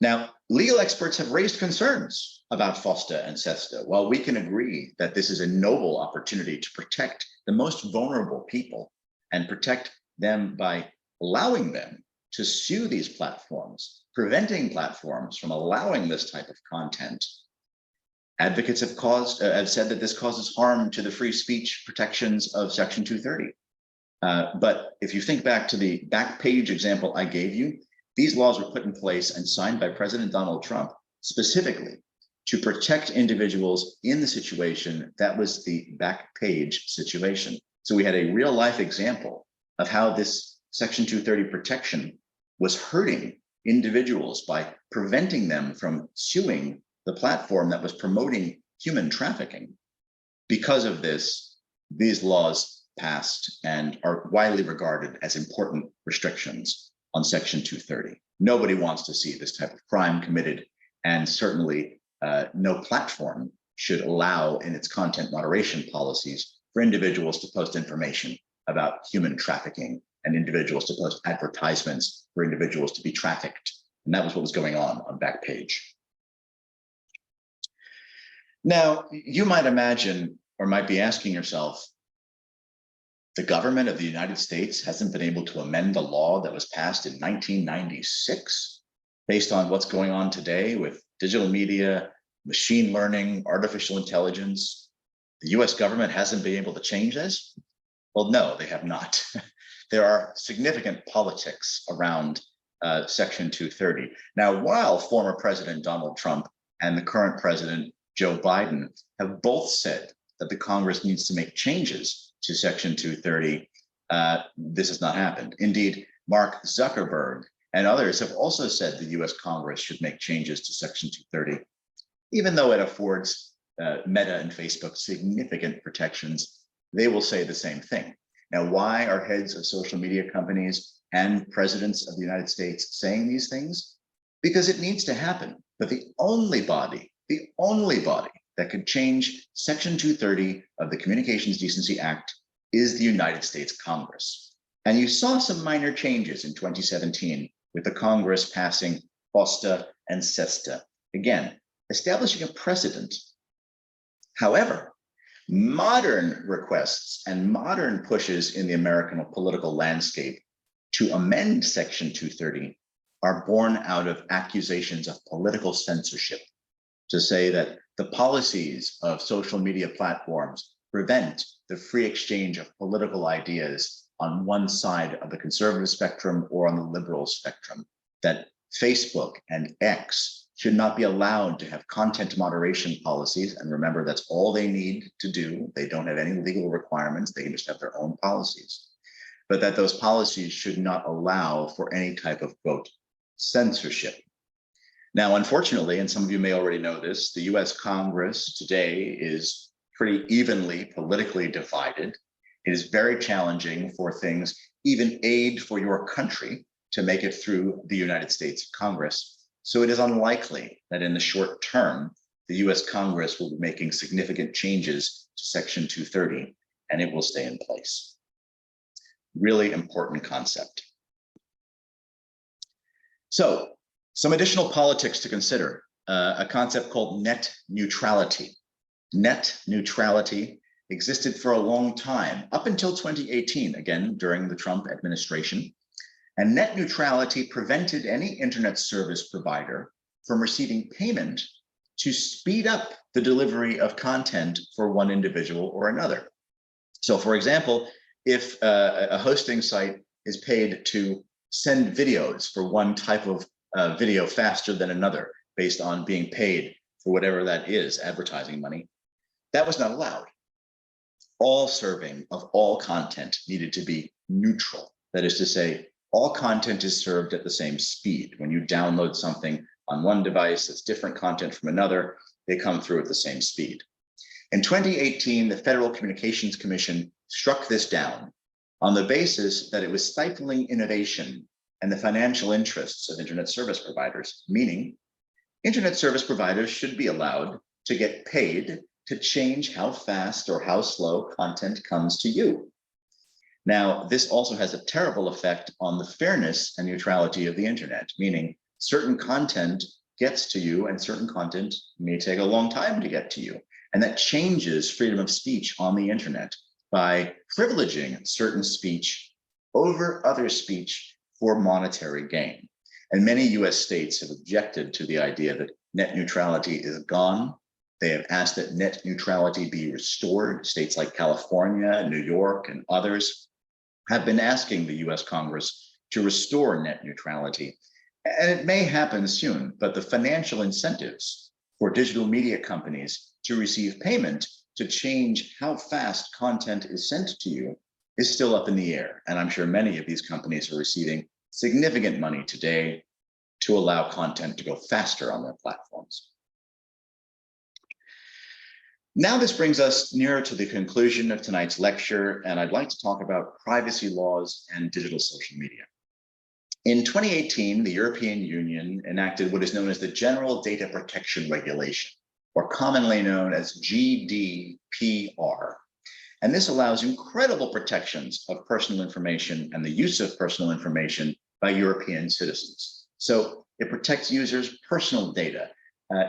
B: Now, legal experts have raised concerns about FOSTA and SESTA. While we can agree that this is a noble opportunity to protect the most vulnerable people and protect them by allowing them to sue these platforms, preventing platforms from allowing this type of content, advocates have said that this causes harm to the free speech protections of Section 230. But if you think back to the Backpage example I gave you, these laws were put in place and signed by President Donald Trump specifically to protect individuals in the situation that was the Backpage situation. So we had a real life example of how this Section 230 protection was hurting individuals by preventing them from suing the platform that was promoting human trafficking. Because of this, these laws passed and are widely regarded as important restrictions on Section 230. Nobody wants to see this type of crime committed, and certainly no platform should allow in its content moderation policies for individuals to post information about human trafficking and individuals to post advertisements for individuals to be trafficked. And that was what was going on Backpage. Now, you might imagine or might be asking yourself, the government of the United States hasn't been able to amend a law that was passed in 1996 based on what's going on today with digital media, machine learning, artificial intelligence. The US government hasn't been able to change this? Well, no, they have not. There are significant politics around Section 230. Now, while former President Donald Trump and the current President Joe Biden have both said that the Congress needs to make changes to Section 230, this has not happened. Indeed, Mark Zuckerberg and others have also said the US Congress should make changes to Section 230, even though it affords Meta and Facebook significant protections. They will say the same thing. Now, why are heads of social media companies and presidents of the United States saying these things? Because it needs to happen. But the only body that could change Section 230 of the Communications Decency Act is the United States Congress. And you saw some minor changes in 2017 with the Congress passing FOSTA and SESTA, again, establishing a precedent. However, modern requests and modern pushes in the American political landscape to amend Section 230 are born out of accusations of political censorship, to say that the policies of social media platforms prevent the free exchange of political ideas on one side of the conservative spectrum or on the liberal spectrum, that Facebook and X should not be allowed to have content moderation policies. And remember, that's all they need to do. They don't have any legal requirements. They can just have their own policies. But that those policies should not allow for any type of, quote, censorship. Now, unfortunately, and some of you may already know this, the US Congress today is pretty evenly politically divided. It is very challenging for things, even aid for your country, to make it through the United States Congress. So it is unlikely that in the short term, the US Congress will be making significant changes to Section 230, and it will stay in place. Really important concept. So some additional politics to consider, a concept called net neutrality. Net neutrality existed for a long time, up until 2018, again, during the Trump administration. And net neutrality prevented any internet service provider from receiving payment to speed up the delivery of content for one individual or another. So for example, if a hosting site is paid to send videos for one type of video faster than another, based on being paid for whatever that is, advertising money, that was not allowed. All serving of all content needed to be neutral. That is to say, all content is served at the same speed. When you download something on one device that's different content from another, they come through at the same speed. In 2018, the Federal Communications Commission struck this down on the basis that it was stifling innovation and the financial interests of internet service providers, meaning internet service providers should be allowed to get paid to change how fast or how slow content comes to you. Now, this also has a terrible effect on the fairness and neutrality of the internet, meaning certain content gets to you and certain content may take a long time to get to you. And that changes freedom of speech on the internet by privileging certain speech over other speech for monetary gain. And many US states have objected to the idea that net neutrality is gone. They have asked that net neutrality be restored. States like California, New York, and others have been asking the US Congress to restore net neutrality. And it may happen soon, but the financial incentives for digital media companies to receive payment to change how fast content is sent to you is still up in the air. And I'm sure many of these companies are receiving significant money today to allow content to go faster on their platforms. Now this brings us nearer to the conclusion of tonight's lecture, and I'd like to talk about privacy laws and digital social media. In 2018, the European Union enacted what is known as the General Data Protection Regulation, or commonly known as GDPR. And this allows incredible protections of personal information and the use of personal information by European citizens. So it protects users' personal data,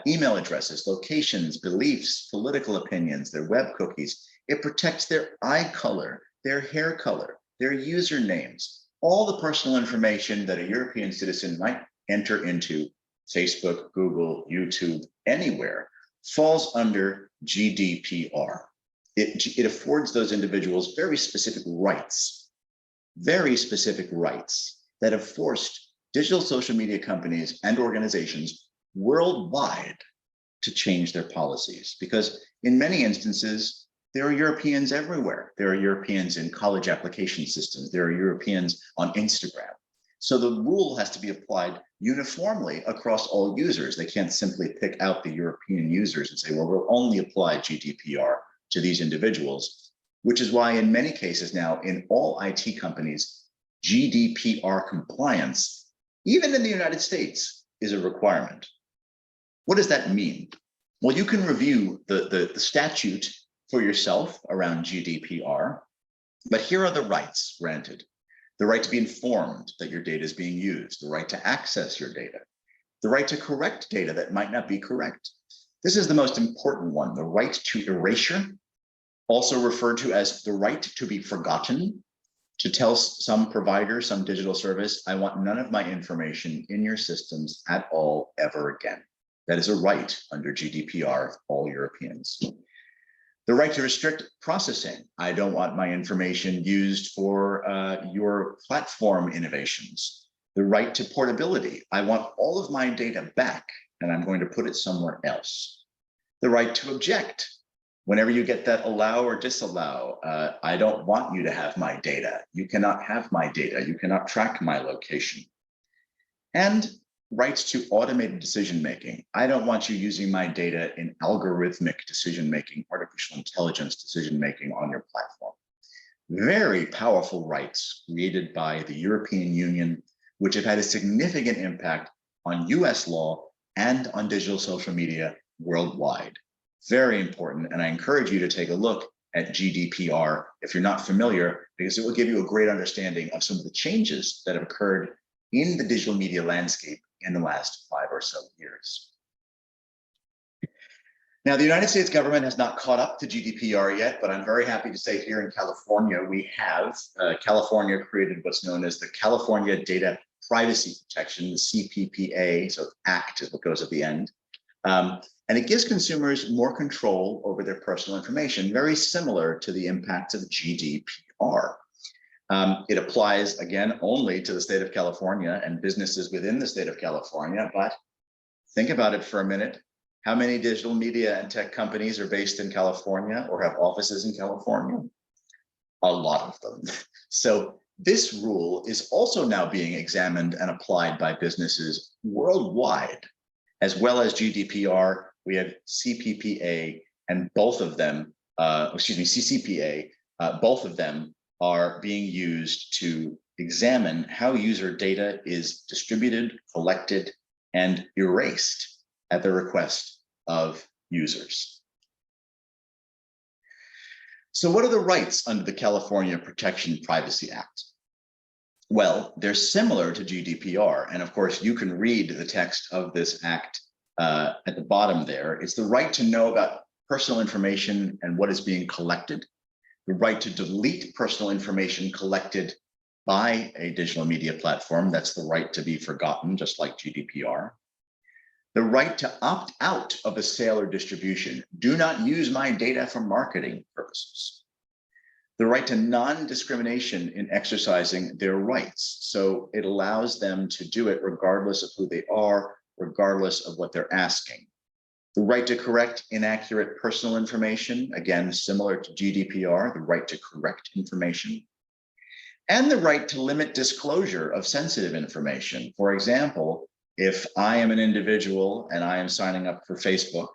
B: email addresses, locations, beliefs, political opinions, their web cookies. It protects their eye color, their hair color, their usernames, all the personal information that a European citizen might enter into Facebook, Google, YouTube, anywhere, falls under GDPR. It affords those individuals very specific rights that have forced digital social media companies and organizations worldwide to change their policies, because in many instances, there are Europeans everywhere. There are Europeans in college application systems. There are Europeans on Instagram. So the rule has to be applied uniformly across all users. They can't simply pick out the European users and say, well, we'll only apply GDPR to these individuals, which is why in many cases now in all IT companies, GDPR compliance, even in the United States, is a requirement. What does that mean? Well, you can review the statute for yourself around GDPR, but here are the rights granted. The right to be informed that your data is being used, the right to access your data, the right to correct data that might not be correct. This is the most important one, the right to erasure, also referred to as the right to be forgotten, to tell some provider, some digital service, I want none of my information in your systems at all ever again. That is a right under GDPR of all Europeans. The right to restrict processing. I don't want my information used for your platform innovations. The right to portability. I want all of my data back and I'm going to put it somewhere else. The right to object. Whenever you get that allow or disallow, I don't want you to have my data. You cannot have my data. You cannot track my location. And rights to automated decision-making. I don't want you using my data in algorithmic decision-making, artificial intelligence decision-making on your platform. Very powerful rights created by the European Union, which have had a significant impact on US law and on digital social media worldwide. Very important, and I encourage you to take a look at GDPR if you're not familiar, because it will give you a great understanding of some of the changes that have occurred in the digital media landscape in the last 5 or so years. Now, the United States government has not caught up to GDPR yet, but I'm very happy to say here in California, we have. California created what's known as the California Data Privacy Protection, the CPPA, so ACT is what goes at the end. And it gives consumers more control over their personal information, very similar to the impacts of GDPR. It applies, again, only to the state of California and businesses within the state of California. But think about it for a minute. How many digital media and tech companies are based in California or have offices in California? A lot of them. So this rule is also now being examined and applied by businesses worldwide, as well as GDPR. We have CPPA, and both of them, CCPA, both of them are being used to examine how user data is distributed, collected, and erased at the request of users. So what are the rights under the California Protection Privacy Act? Well, they're similar to GDPR. And of course, you can read the text of this act at the bottom there. It's the right to know about personal information and what is being collected, the right to delete personal information collected by a digital media platform. That's the right to be forgotten, just like GDPR. The right to opt out of a sale or distribution. Do not use my data for marketing purposes. The right to non-discrimination in exercising their rights. So it allows them to do it regardless of who they are, regardless of what they're asking. The right to correct inaccurate personal information, again, similar to GDPR, the right to correct information. And the right to limit disclosure of sensitive information. For example, if I am an individual and I am signing up for Facebook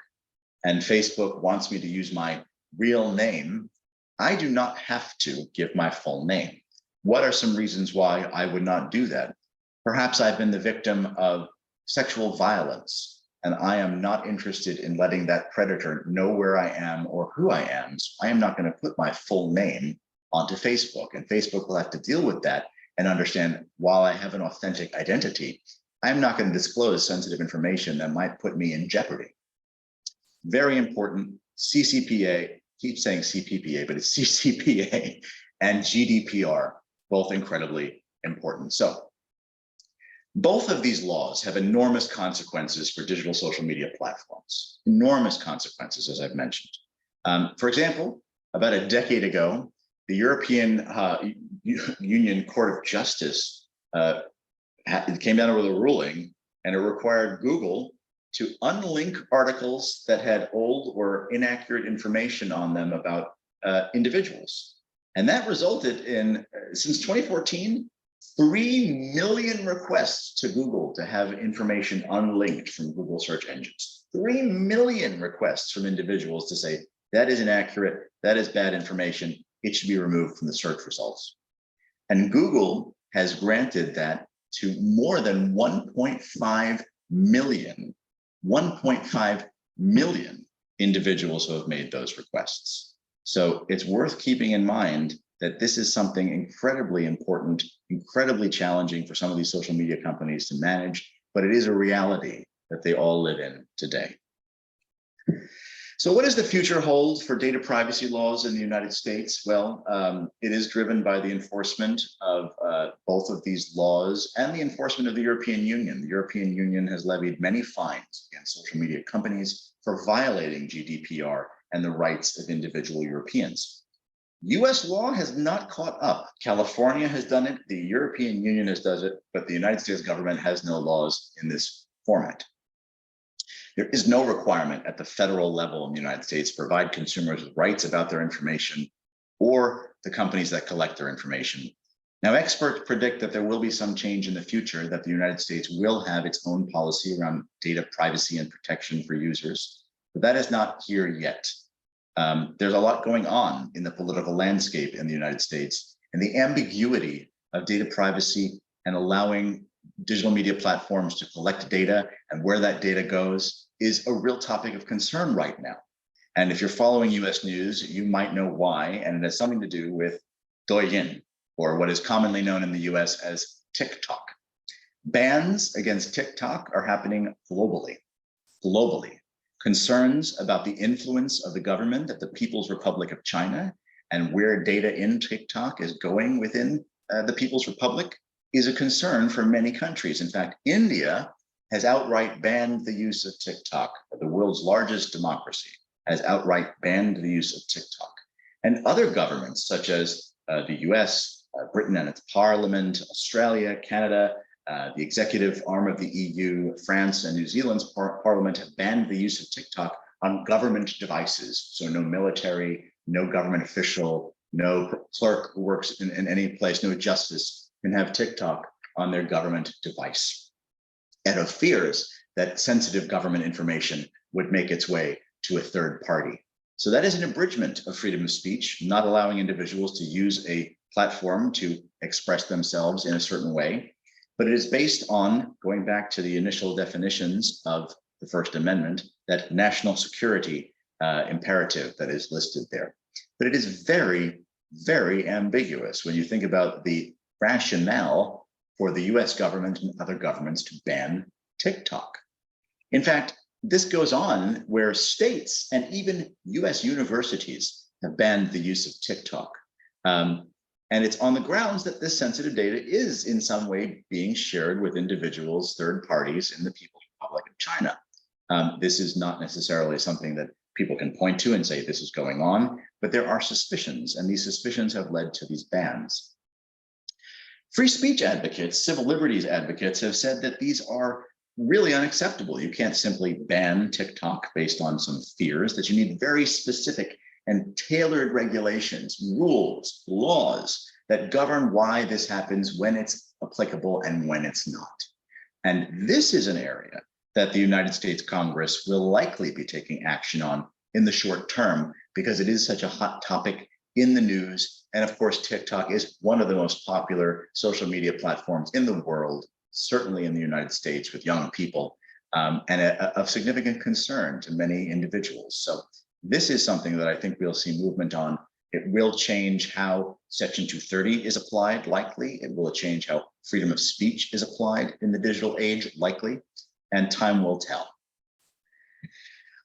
B: and Facebook wants me to use my real name, I do not have to give my full name. What are some reasons why I would not do that? Perhaps I've been the victim of sexual violence and I am not interested in letting that predator know where I am or who I am. So I am not going to put my full name onto Facebook, and Facebook will have to deal with that and understand, while I have an authentic identity, I'm not going to disclose sensitive information that might put me in jeopardy. Very important. CCPA, keep saying CPPA, but it's CCPA and GDPR, both incredibly important. So both of these laws have enormous consequences for digital social media platforms, enormous consequences, as I've mentioned. For example, about a decade ago, the European Union Court of Justice came down with a ruling, and it required Google to unlink articles that had old or inaccurate information on them about individuals. And that resulted in, since 2014, 3 million requests to Google to have information unlinked from Google search engines. 3 million requests from individuals to say, that is inaccurate, that is bad information, it should be removed from the search results. And Google has granted that to more than 1.5 million individuals who have made those requests. So it's worth keeping in mind that this is something incredibly important, incredibly challenging for some of these social media companies to manage, but it is a reality that they all live in today. So what does the future hold for data privacy laws in the United States? Well, it is driven by the enforcement of both of these laws and the enforcement of the European Union. The European Union has levied many fines against social media companies for violating GDPR and the rights of individual Europeans. US law has not caught up. California has done it, the European Union has done it, but the United States government has no laws in this format. There is no requirement at the federal level in the United States to provide consumers with rights about their information or the companies that collect their information. Now, experts predict that there will be some change in the future, that the United States will have its own policy around data privacy and protection for users, but that is not here yet. There's a lot going on in the political landscape in the United States, and the ambiguity of data privacy and allowing digital media platforms to collect data and where that data goes is a real topic of concern right now. And if you're following US news, you might know why, and it has something to do with Douyin, or what is commonly known in the US as TikTok. Bans against TikTok are happening globally. Concerns about the influence of the government at the People's Republic of China and where data in TikTok is going within the People's Republic is a concern for many countries. In fact, India has outright banned the use of TikTok. The world's largest democracy has outright banned the use of TikTok. And other governments, such as the US, Britain and its parliament, Australia, Canada, the executive arm of the EU, France and New Zealand's parliament have banned the use of TikTok on government devices. So no military, no government official, no clerk who works in any place, no justice can have TikTok on their government device, out of fears that sensitive government information would make its way to a third party. So that is an abridgment of freedom of speech, not allowing individuals to use a platform to express themselves in a certain way. But it is based on, going back to the initial definitions of the First Amendment, that national security imperative that is listed there. But it is very, very ambiguous when you think about the rationale for the US government and other governments to ban TikTok. In fact, this goes on where states and even US universities have banned the use of TikTok. And it's on the grounds that this sensitive data is in some way being shared with individuals, third parties in the People's Republic of China. This is not necessarily something that people can point to and say this is going on, but there are suspicions, and these suspicions have led to these bans. Free speech advocates, civil liberties advocates have said that these are really unacceptable. You can't simply ban TikTok based on some fears, that you need very specific and tailored regulations, rules, laws that govern why this happens, when it's applicable and when it's not. And this is an area that the United States Congress will likely be taking action on in the short term, because it is such a hot topic in the news. And of course, TikTok is one of the most popular social media platforms in the world, certainly in the United States with young people, and of significant concern to many individuals. So this is something that I think we'll see movement on. It will change how Section 230 is applied, likely. It will change how freedom of speech is applied in the digital age, likely, and time will tell.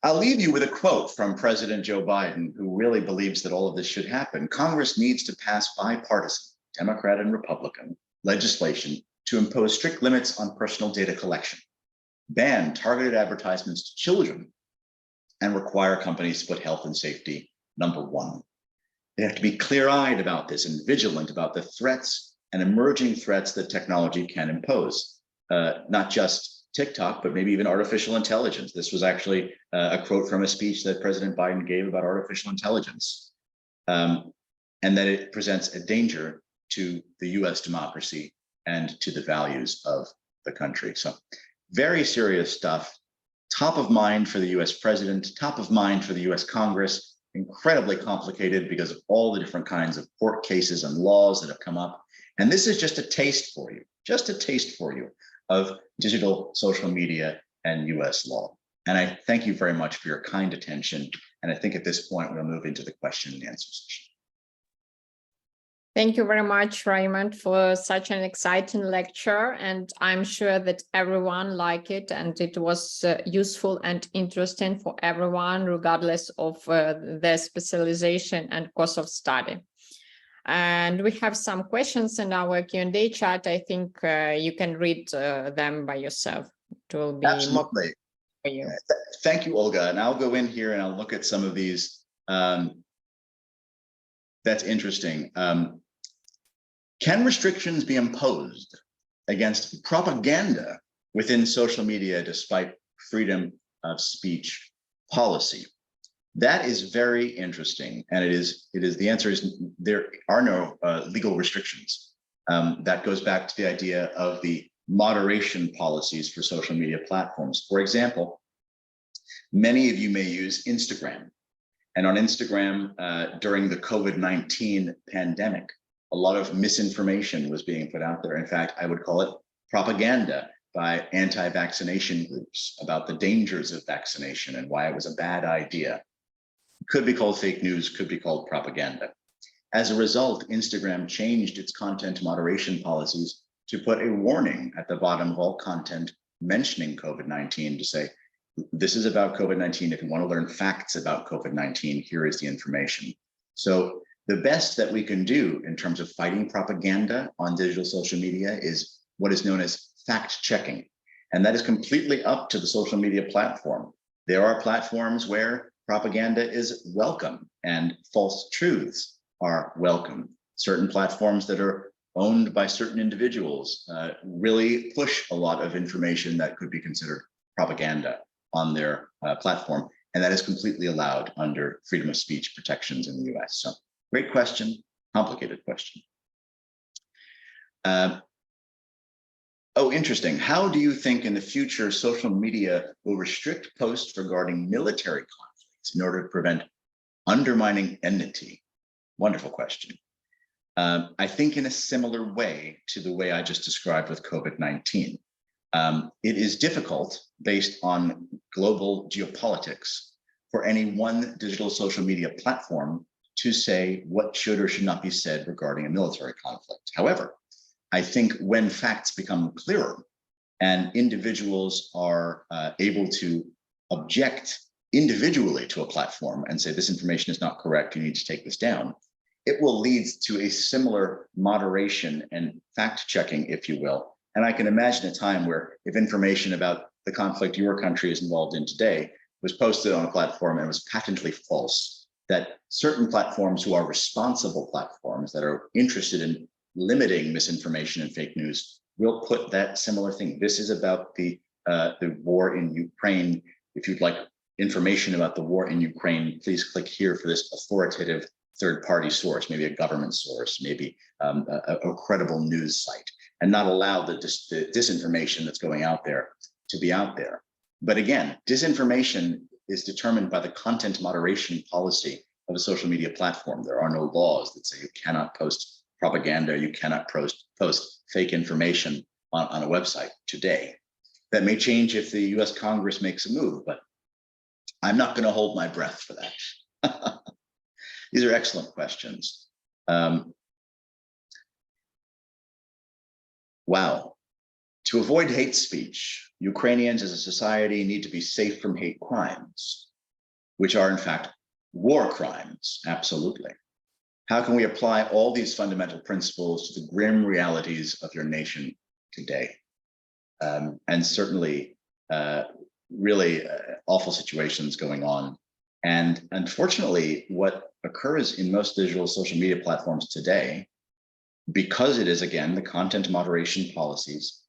B: I'll leave you with a quote from President Joe Biden, who really believes that all of this should happen. Congress needs to pass bipartisan, Democrat and Republican, legislation to impose strict limits on personal data collection, ban targeted advertisements to children, and require companies to put health and safety number one. They have to be clear-eyed about this and vigilant about the threats and emerging threats that technology can impose, not just TikTok, but maybe even artificial intelligence. This was actually a quote from a speech that President Biden gave about artificial intelligence, and that it presents a danger to the US democracy and to the values of the country. So very serious stuff, top of mind for the US president, top of mind for the US Congress, incredibly complicated because of all the different kinds of court cases and laws that have come up. And this is just a taste for you, of digital social media and US law. And I thank you very much for your kind attention. And I think at this point, we'll move into the question and answer session.
C: Thank you very much, Raymond, for such an exciting lecture. And I'm sure that everyone liked it, and it was useful and interesting for everyone, regardless of their specialization and course of study. And we have some questions in our Q&A chat. I think you can read them by yourself. It will be
B: Absolutely.
C: more for you.
B: Thank you, Olga. And I'll go in here and I'll look at some of these. That's interesting. Can restrictions be imposed against propaganda within social media despite freedom of speech policy? That is very interesting, and the answer is there are no legal restrictions. That goes back to the idea of the moderation policies for social media platforms. For example, many of you may use Instagram, and on Instagram during the COVID-19 pandemic, a lot of misinformation was being put out there. In fact, I would call it propaganda by anti-vaccination groups about the dangers of vaccination and why it was a bad idea. Could be called fake news, could be called propaganda. As a result, Instagram changed its content moderation policies to put a warning at the bottom of all content mentioning COVID-19 to say, this is about COVID-19. If you want to learn facts about COVID-19, here is the information. So the best that we can do in terms of fighting propaganda on digital social media is what is known as fact checking. And that is completely up to the social media platform. There are platforms where propaganda is welcome and false truths are welcome. Certain platforms that are owned by certain individuals really push a lot of information that could be considered propaganda on their platform. And that is completely allowed under freedom of speech protections in the US. So great question, complicated question. Oh, interesting. How do you think in the future social media will restrict posts regarding military conflicts in order to prevent undermining enmity? Wonderful question. I think in a similar way to the way I just described with COVID-19. It is difficult based on global geopolitics for any one digital social media platform to say what should or should not be said regarding a military conflict. However, I think when facts become clearer and individuals are able to object individually to a platform and say this information is not correct, you need to take this down, it will lead to a similar moderation and fact checking, if you will. And I can imagine a time where if information about the conflict your country is involved in today was posted on a platform and was patently false, that certain platforms who are responsible platforms that are interested in limiting misinformation and fake news will put that similar thing. This is about the war in Ukraine. If you'd like information about the war in Ukraine, please click here for this authoritative third-party source, maybe a government source, maybe a credible news site, and not allow the disinformation that's going out there to be out there. But again, disinformation is determined by the content moderation policy of a social media platform. There are no laws that say you cannot post propaganda, you cannot post fake information on a website today. That may change if the US Congress makes a move, but I'm not going to hold my breath for that. These are excellent questions. Wow. To avoid hate speech, Ukrainians as a society need to be safe from hate crimes, which are in fact war crimes, absolutely. How can we apply all these fundamental principles to the grim realities of your nation today? And certainly, really awful situations going on. And unfortunately, what occurs in most digital social media platforms today, because it is, again, the content moderation policies,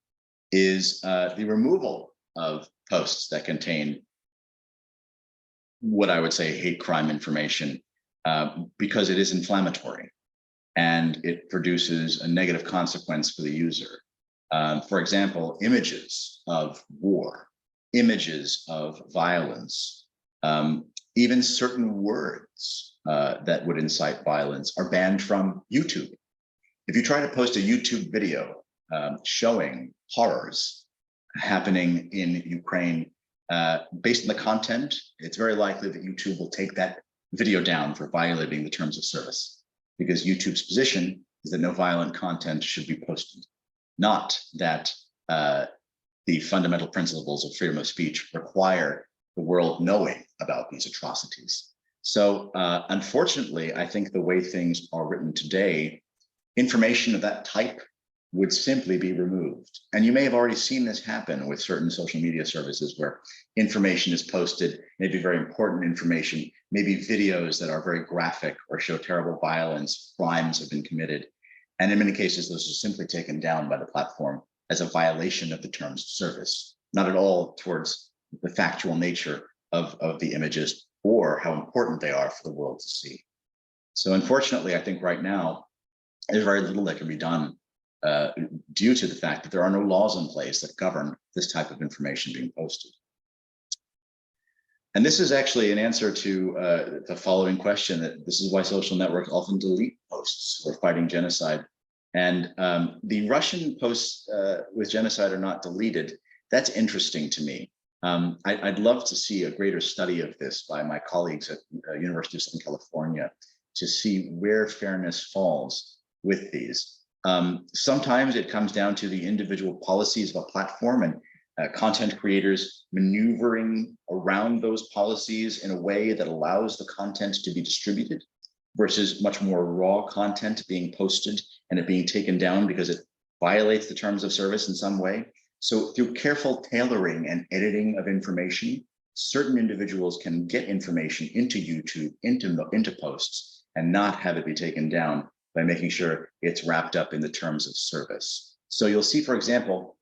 B: is the removal of posts that contain what I would say hate crime information, because it is inflammatory and it produces a negative consequence for the user. For example, images of war, images of violence, even certain words that would incite violence are banned from YouTube. If you try to post a YouTube video showing horrors happening in Ukraine, based on the content, it's very likely that YouTube will take that video down for violating the terms of service, because YouTube's position is that no violent content should be posted, not that the fundamental principles of freedom of speech require the world knowing about these atrocities. So unfortunately, I think the way things are written today, information of that type would simply be removed. And you may have already seen this happen with certain social media services where information is posted, maybe very important information, maybe videos that are very graphic or show terrible violence, crimes have been committed. And in many cases, those are simply taken down by the platform as a violation of the terms of service, not at all towards the factual nature of the images or how important they are for the world to see. So unfortunately, I think right now, there's very little that can be done due to the fact that there are no laws in place that govern this type of information being posted. And this is actually an answer to the following question, that this is why social networks often delete posts who are fighting genocide. And the Russian posts with genocide are not deleted. That's interesting to me. I'd love to see a greater study of this by my colleagues at University of Southern California to see where fairness falls with these. Sometimes it comes down to the individual policies of a platform and content creators maneuvering around those policies in a way that allows the content to be distributed versus much more raw content being posted and it being taken down because it violates the terms of service in some way. So through careful tailoring and editing of information, certain individuals can get information into YouTube, into posts, and not have it be taken down by making sure it's wrapped up in the terms of service. So you'll see, for example,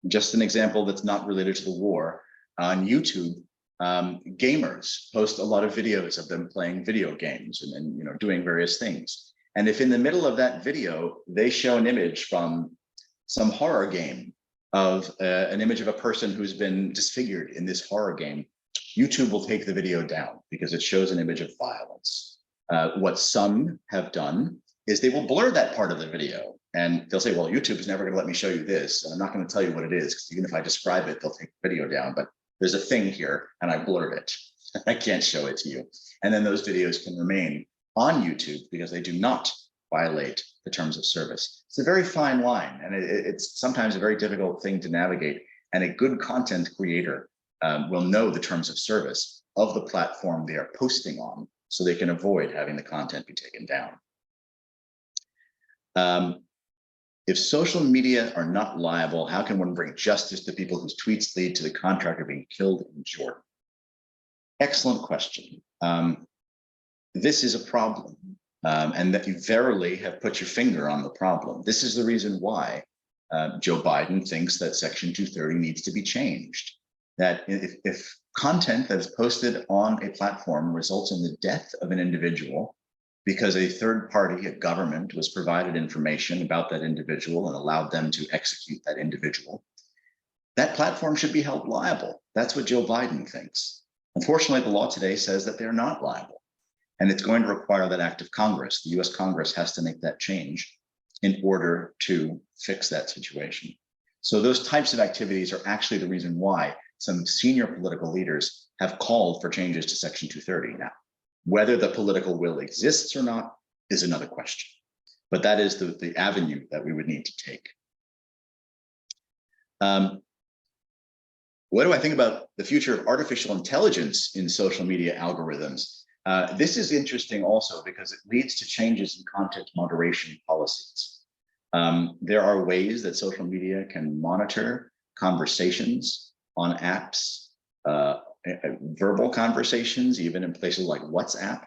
B: just an example that's not related to the war, on YouTube, gamers post a lot of videos of them playing video games and doing various things. And if in the middle of that video, they show an image from some horror game of an image of a person who's been disfigured in this horror game, YouTube will take the video down because it shows an image of violence. What some have done is they will blur that part of the video and they'll say, well, YouTube is never going to let me show you this. And I'm not going to tell you what it is, because even if I describe it, they'll take the video down. But there's a thing here and I blurred it. I can't show it to you. And then those videos can remain on YouTube because they do not violate the terms of service. It's a very fine line, and it's sometimes a very difficult thing to navigate. And a good content creator will know the terms of service of the platform they are posting on, so they can avoid having the content be taken down. If social media are not liable, how can one bring justice to people whose tweets lead to the contractor being killed in Jordan? Excellent question. This is a problem, and that you verily have put your finger on the problem. This is the reason why Joe Biden thinks that Section 230 needs to be changed. That if content that is posted on a platform results in the death of an individual because a third party, a government, was provided information about that individual and allowed them to execute that individual, that platform should be held liable. That's what Joe Biden thinks. Unfortunately, the law today says that they're not liable. And it's going to require that act of Congress. The US Congress has to make that change in order to fix that situation. So those types of activities are actually the reason why some senior political leaders have called for changes to Section 230 now. Whether the political will exists or not is another question. But that is the avenue that we would need to take. What do I think about the future of artificial intelligence in social media algorithms? This is interesting also because it leads to changes in content moderation policies. There are ways that social media can monitor conversations on apps, verbal conversations, even in places like WhatsApp.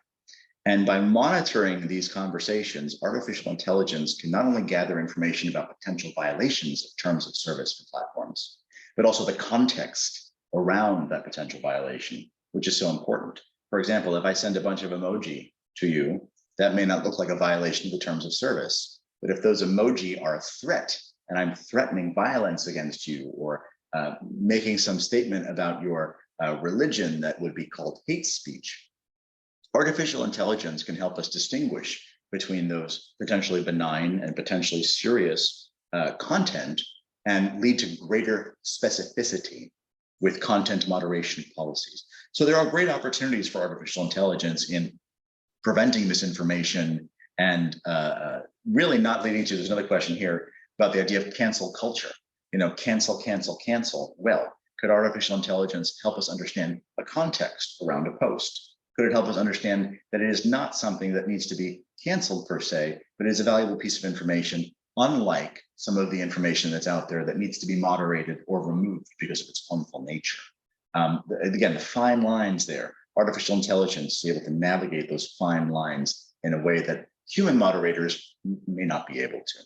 B: And by monitoring these conversations, artificial intelligence can not only gather information about potential violations of terms of service for platforms, but also the context around that potential violation, which is so important. For example, if I send a bunch of emoji to you, that may not look like a violation of the terms of service, but if those emoji are a threat and I'm threatening violence against you or making some statement about your religion that would be called hate speech, artificial intelligence can help us distinguish between those potentially benign and potentially serious content and lead to greater specificity with content moderation policies. So there are great opportunities for artificial intelligence in preventing misinformation and really not leading to, there's another question here about the idea of cancel culture. Cancel, cancel, cancel. Well, could artificial intelligence help us understand the context around a post? Could it help us understand that it is not something that needs to be canceled per se, but is a valuable piece of information, unlike some of the information that's out there that needs to be moderated or removed because of its harmful nature? Again, the fine lines there, artificial intelligence is able to navigate those fine lines in a way that human moderators may not be able to.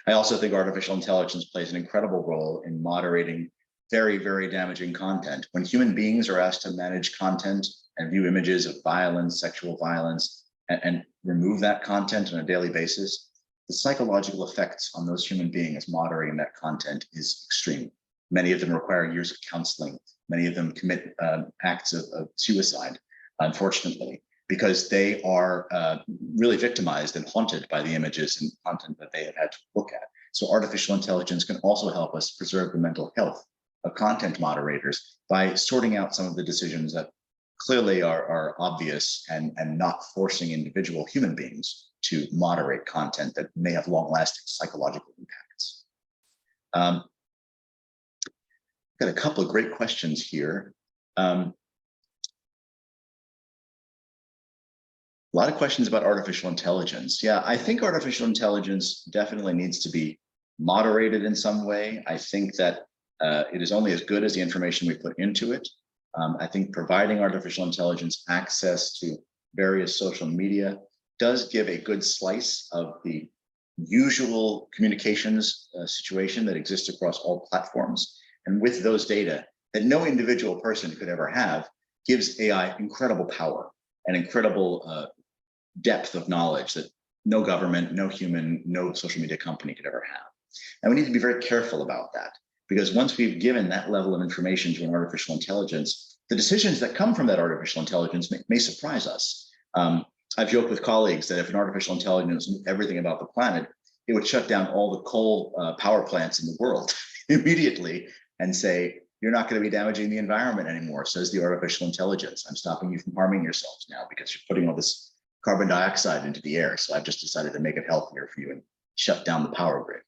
B: I also think artificial intelligence plays an incredible role in moderating very, very damaging content. When human beings are asked to manage content and view images of violence, sexual violence, and remove that content on a daily basis, the psychological effects on those human beings moderating that content is extreme. Many of them require years of counseling. Many of them commit acts of suicide, unfortunately, because they are really victimized and haunted by the images and content that they have had to look at. So artificial intelligence can also help us preserve the mental health of content moderators by sorting out some of the decisions that clearly are obvious and not forcing individual human beings to moderate content that may have long-lasting psychological impacts. Got a couple of great questions here. A lot of questions about artificial intelligence. Yeah, I think artificial intelligence definitely needs to be moderated in some way. I think that It is only as good as the information we put into it. I think providing artificial intelligence access to various social media does give a good slice of the usual communications situation that exists across all platforms. And with those data that no individual person could ever have, gives AI incredible power and incredible depth of knowledge that no government, no human, no social media company could ever have. And we need to be very careful about that, because once we've given that level of information to an artificial intelligence, the decisions that come from that artificial intelligence may surprise us. I've joked with colleagues that if an artificial intelligence knew everything about the planet, it would shut down all the coal power plants in the world immediately and say, you're not going to be damaging the environment anymore, says the artificial intelligence. I'm stopping you from harming yourselves now because you're putting all this carbon dioxide into the air. So I've just decided to make it healthier for you and shut down the power grid.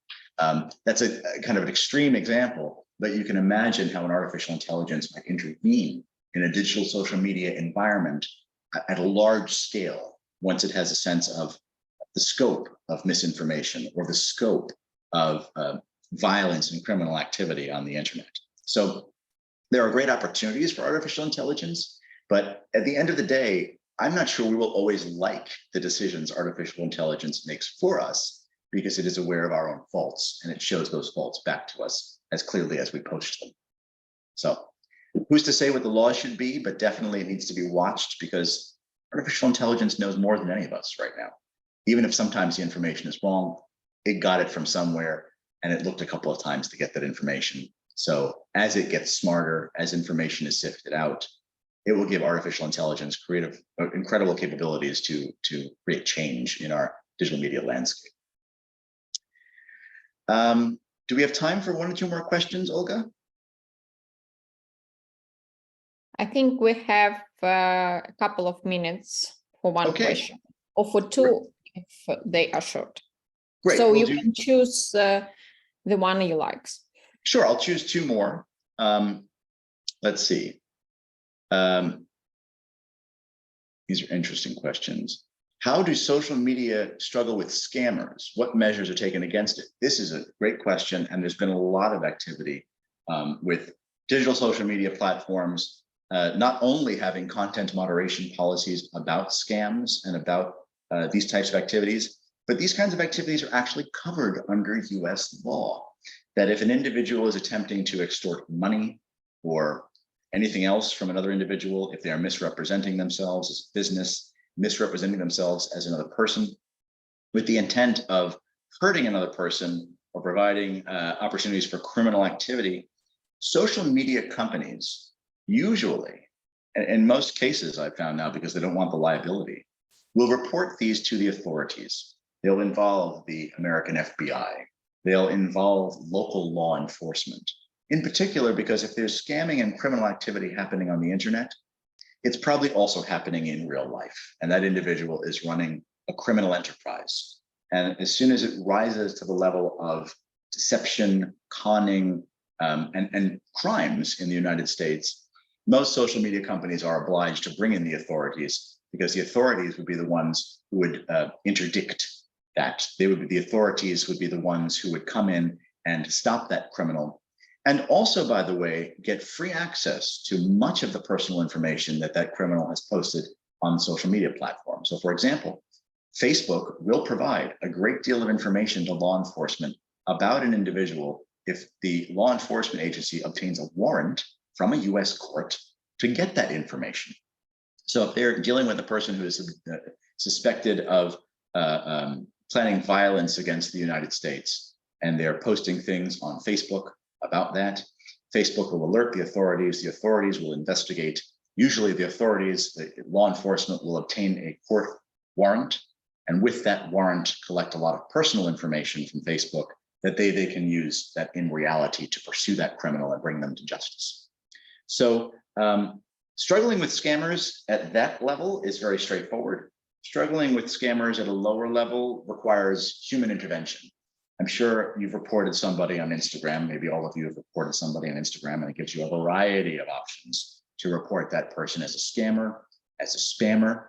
B: That's a kind of an extreme example, but you can imagine how an artificial intelligence might intervene in a digital social media environment at a large scale once it has a sense of the scope of misinformation or the scope of violence and criminal activity on the internet. So there are great opportunities for artificial intelligence, but at the end of the day, I'm not sure we will always like the decisions artificial intelligence makes for us, because it is aware of our own faults and it shows those faults back to us as clearly as we post them. So who's to say what the law should be, but definitely it needs to be watched, because artificial intelligence knows more than any of us right now. Even if sometimes the information is wrong, it got it from somewhere and it looked a couple of times to get that information. So as it gets smarter, as information is sifted out, it will give artificial intelligence incredible capabilities to create change in our digital media landscape. Do we have time for one or two more questions, Olga?
C: I think we have a couple of minutes for one question, or for two if they are short.
B: Great.
C: So you can choose the one you like.
B: Sure, I'll choose two more. Let's see. These are interesting questions. How do social media struggle with scammers? What measures are taken against it? This is a great question, and there's been a lot of activity with digital social media platforms, not only having content moderation policies about scams and about these types of activities, but these kinds of activities are actually covered under US law. That if an individual is attempting to extort money or anything else from another individual, if they are misrepresenting themselves as a business, misrepresenting themselves as another person, with the intent of hurting another person or providing opportunities for criminal activity, social media companies usually, and in most cases I've found now because they don't want the liability, will report these to the authorities. They'll involve the American FBI. They'll involve local law enforcement. In particular, because if there's scamming and criminal activity happening on the internet, it's probably also happening in real life. And that individual is running a criminal enterprise. And as soon as it rises to the level of deception, conning, and crimes in the United States, most social media companies are obliged to bring in the authorities, because the authorities would be the ones who would interdict that. The authorities would be the ones who would come in and stop that criminal. And also, by the way, get free access to much of the personal information that that criminal has posted on social media platforms. So for example, Facebook will provide a great deal of information to law enforcement about an individual if the law enforcement agency obtains a warrant from a US court to get that information. So if they're dealing with a person who is suspected of planning violence against the United States, and they're posting things on Facebook about that, Facebook will alert the authorities will investigate. Usually the authorities, the law enforcement will obtain a court warrant, and with that warrant collect a lot of personal information from Facebook that they can use that in reality to pursue that criminal and bring them to justice. So struggling with scammers at that level is very straightforward. Struggling with scammers at a lower level requires human intervention. I'm sure you've reported somebody on Instagram, maybe all of you have reported somebody on Instagram, and it gives you a variety of options to report that person as a scammer, as a spammer,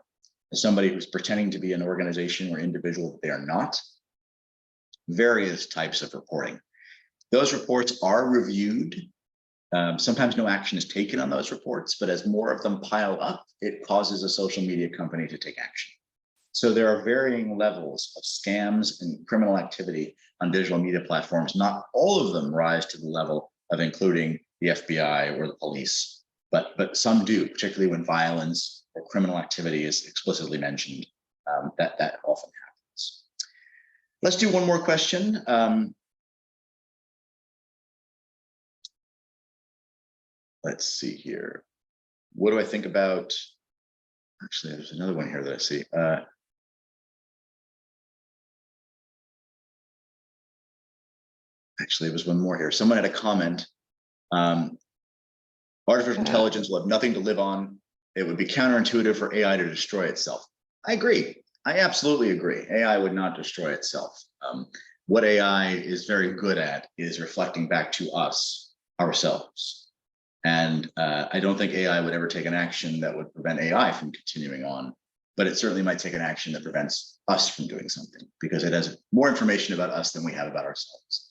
B: as somebody who's pretending to be an organization or individual that they are not. Various types of reporting. Those reports are reviewed Sometimes no action is taken on those reports, but as more of them pile up, it causes a social media company to take action. So there are varying levels of scams and criminal activity on digital media platforms. Not all of them rise to the level of including the FBI or the police, but some do, particularly when violence or criminal activity is explicitly mentioned. That often happens. Let's do one more question. Let's see here. What do I think about? Actually, there's another one here that I see. Actually, there was one more here. Someone had a comment. Artificial intelligence will have nothing to live on. It would be counterintuitive for AI to destroy itself. I agree. I absolutely agree. AI would not destroy itself. What AI is very good at is reflecting back to us, ourselves. And I don't think AI would ever take an action that would prevent AI from continuing on, but it certainly might take an action that prevents us from doing something because it has more information about us than we have about ourselves.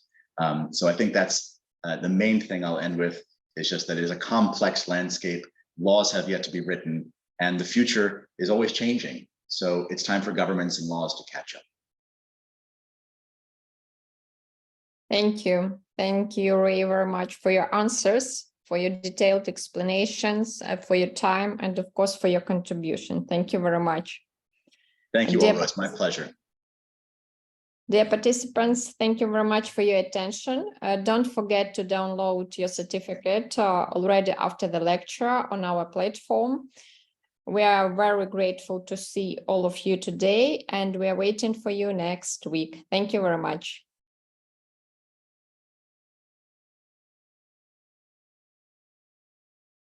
B: So I think that's the main thing I'll end with is just that it is a complex landscape. Laws have yet to be written and the future is always changing. So it's time for governments and laws to catch up.
C: Thank you. Thank you, Ray, very much for your answers, for your detailed explanations, for your time, and of course, for your contribution. Thank you very much.
B: Thank you, Olga. It's my pleasure.
C: Dear participants, thank you very much for your attention. Don't forget to download your certificate already after the lecture on our platform. We are very grateful to see all of you today, and we are waiting for you next week. Thank you very much.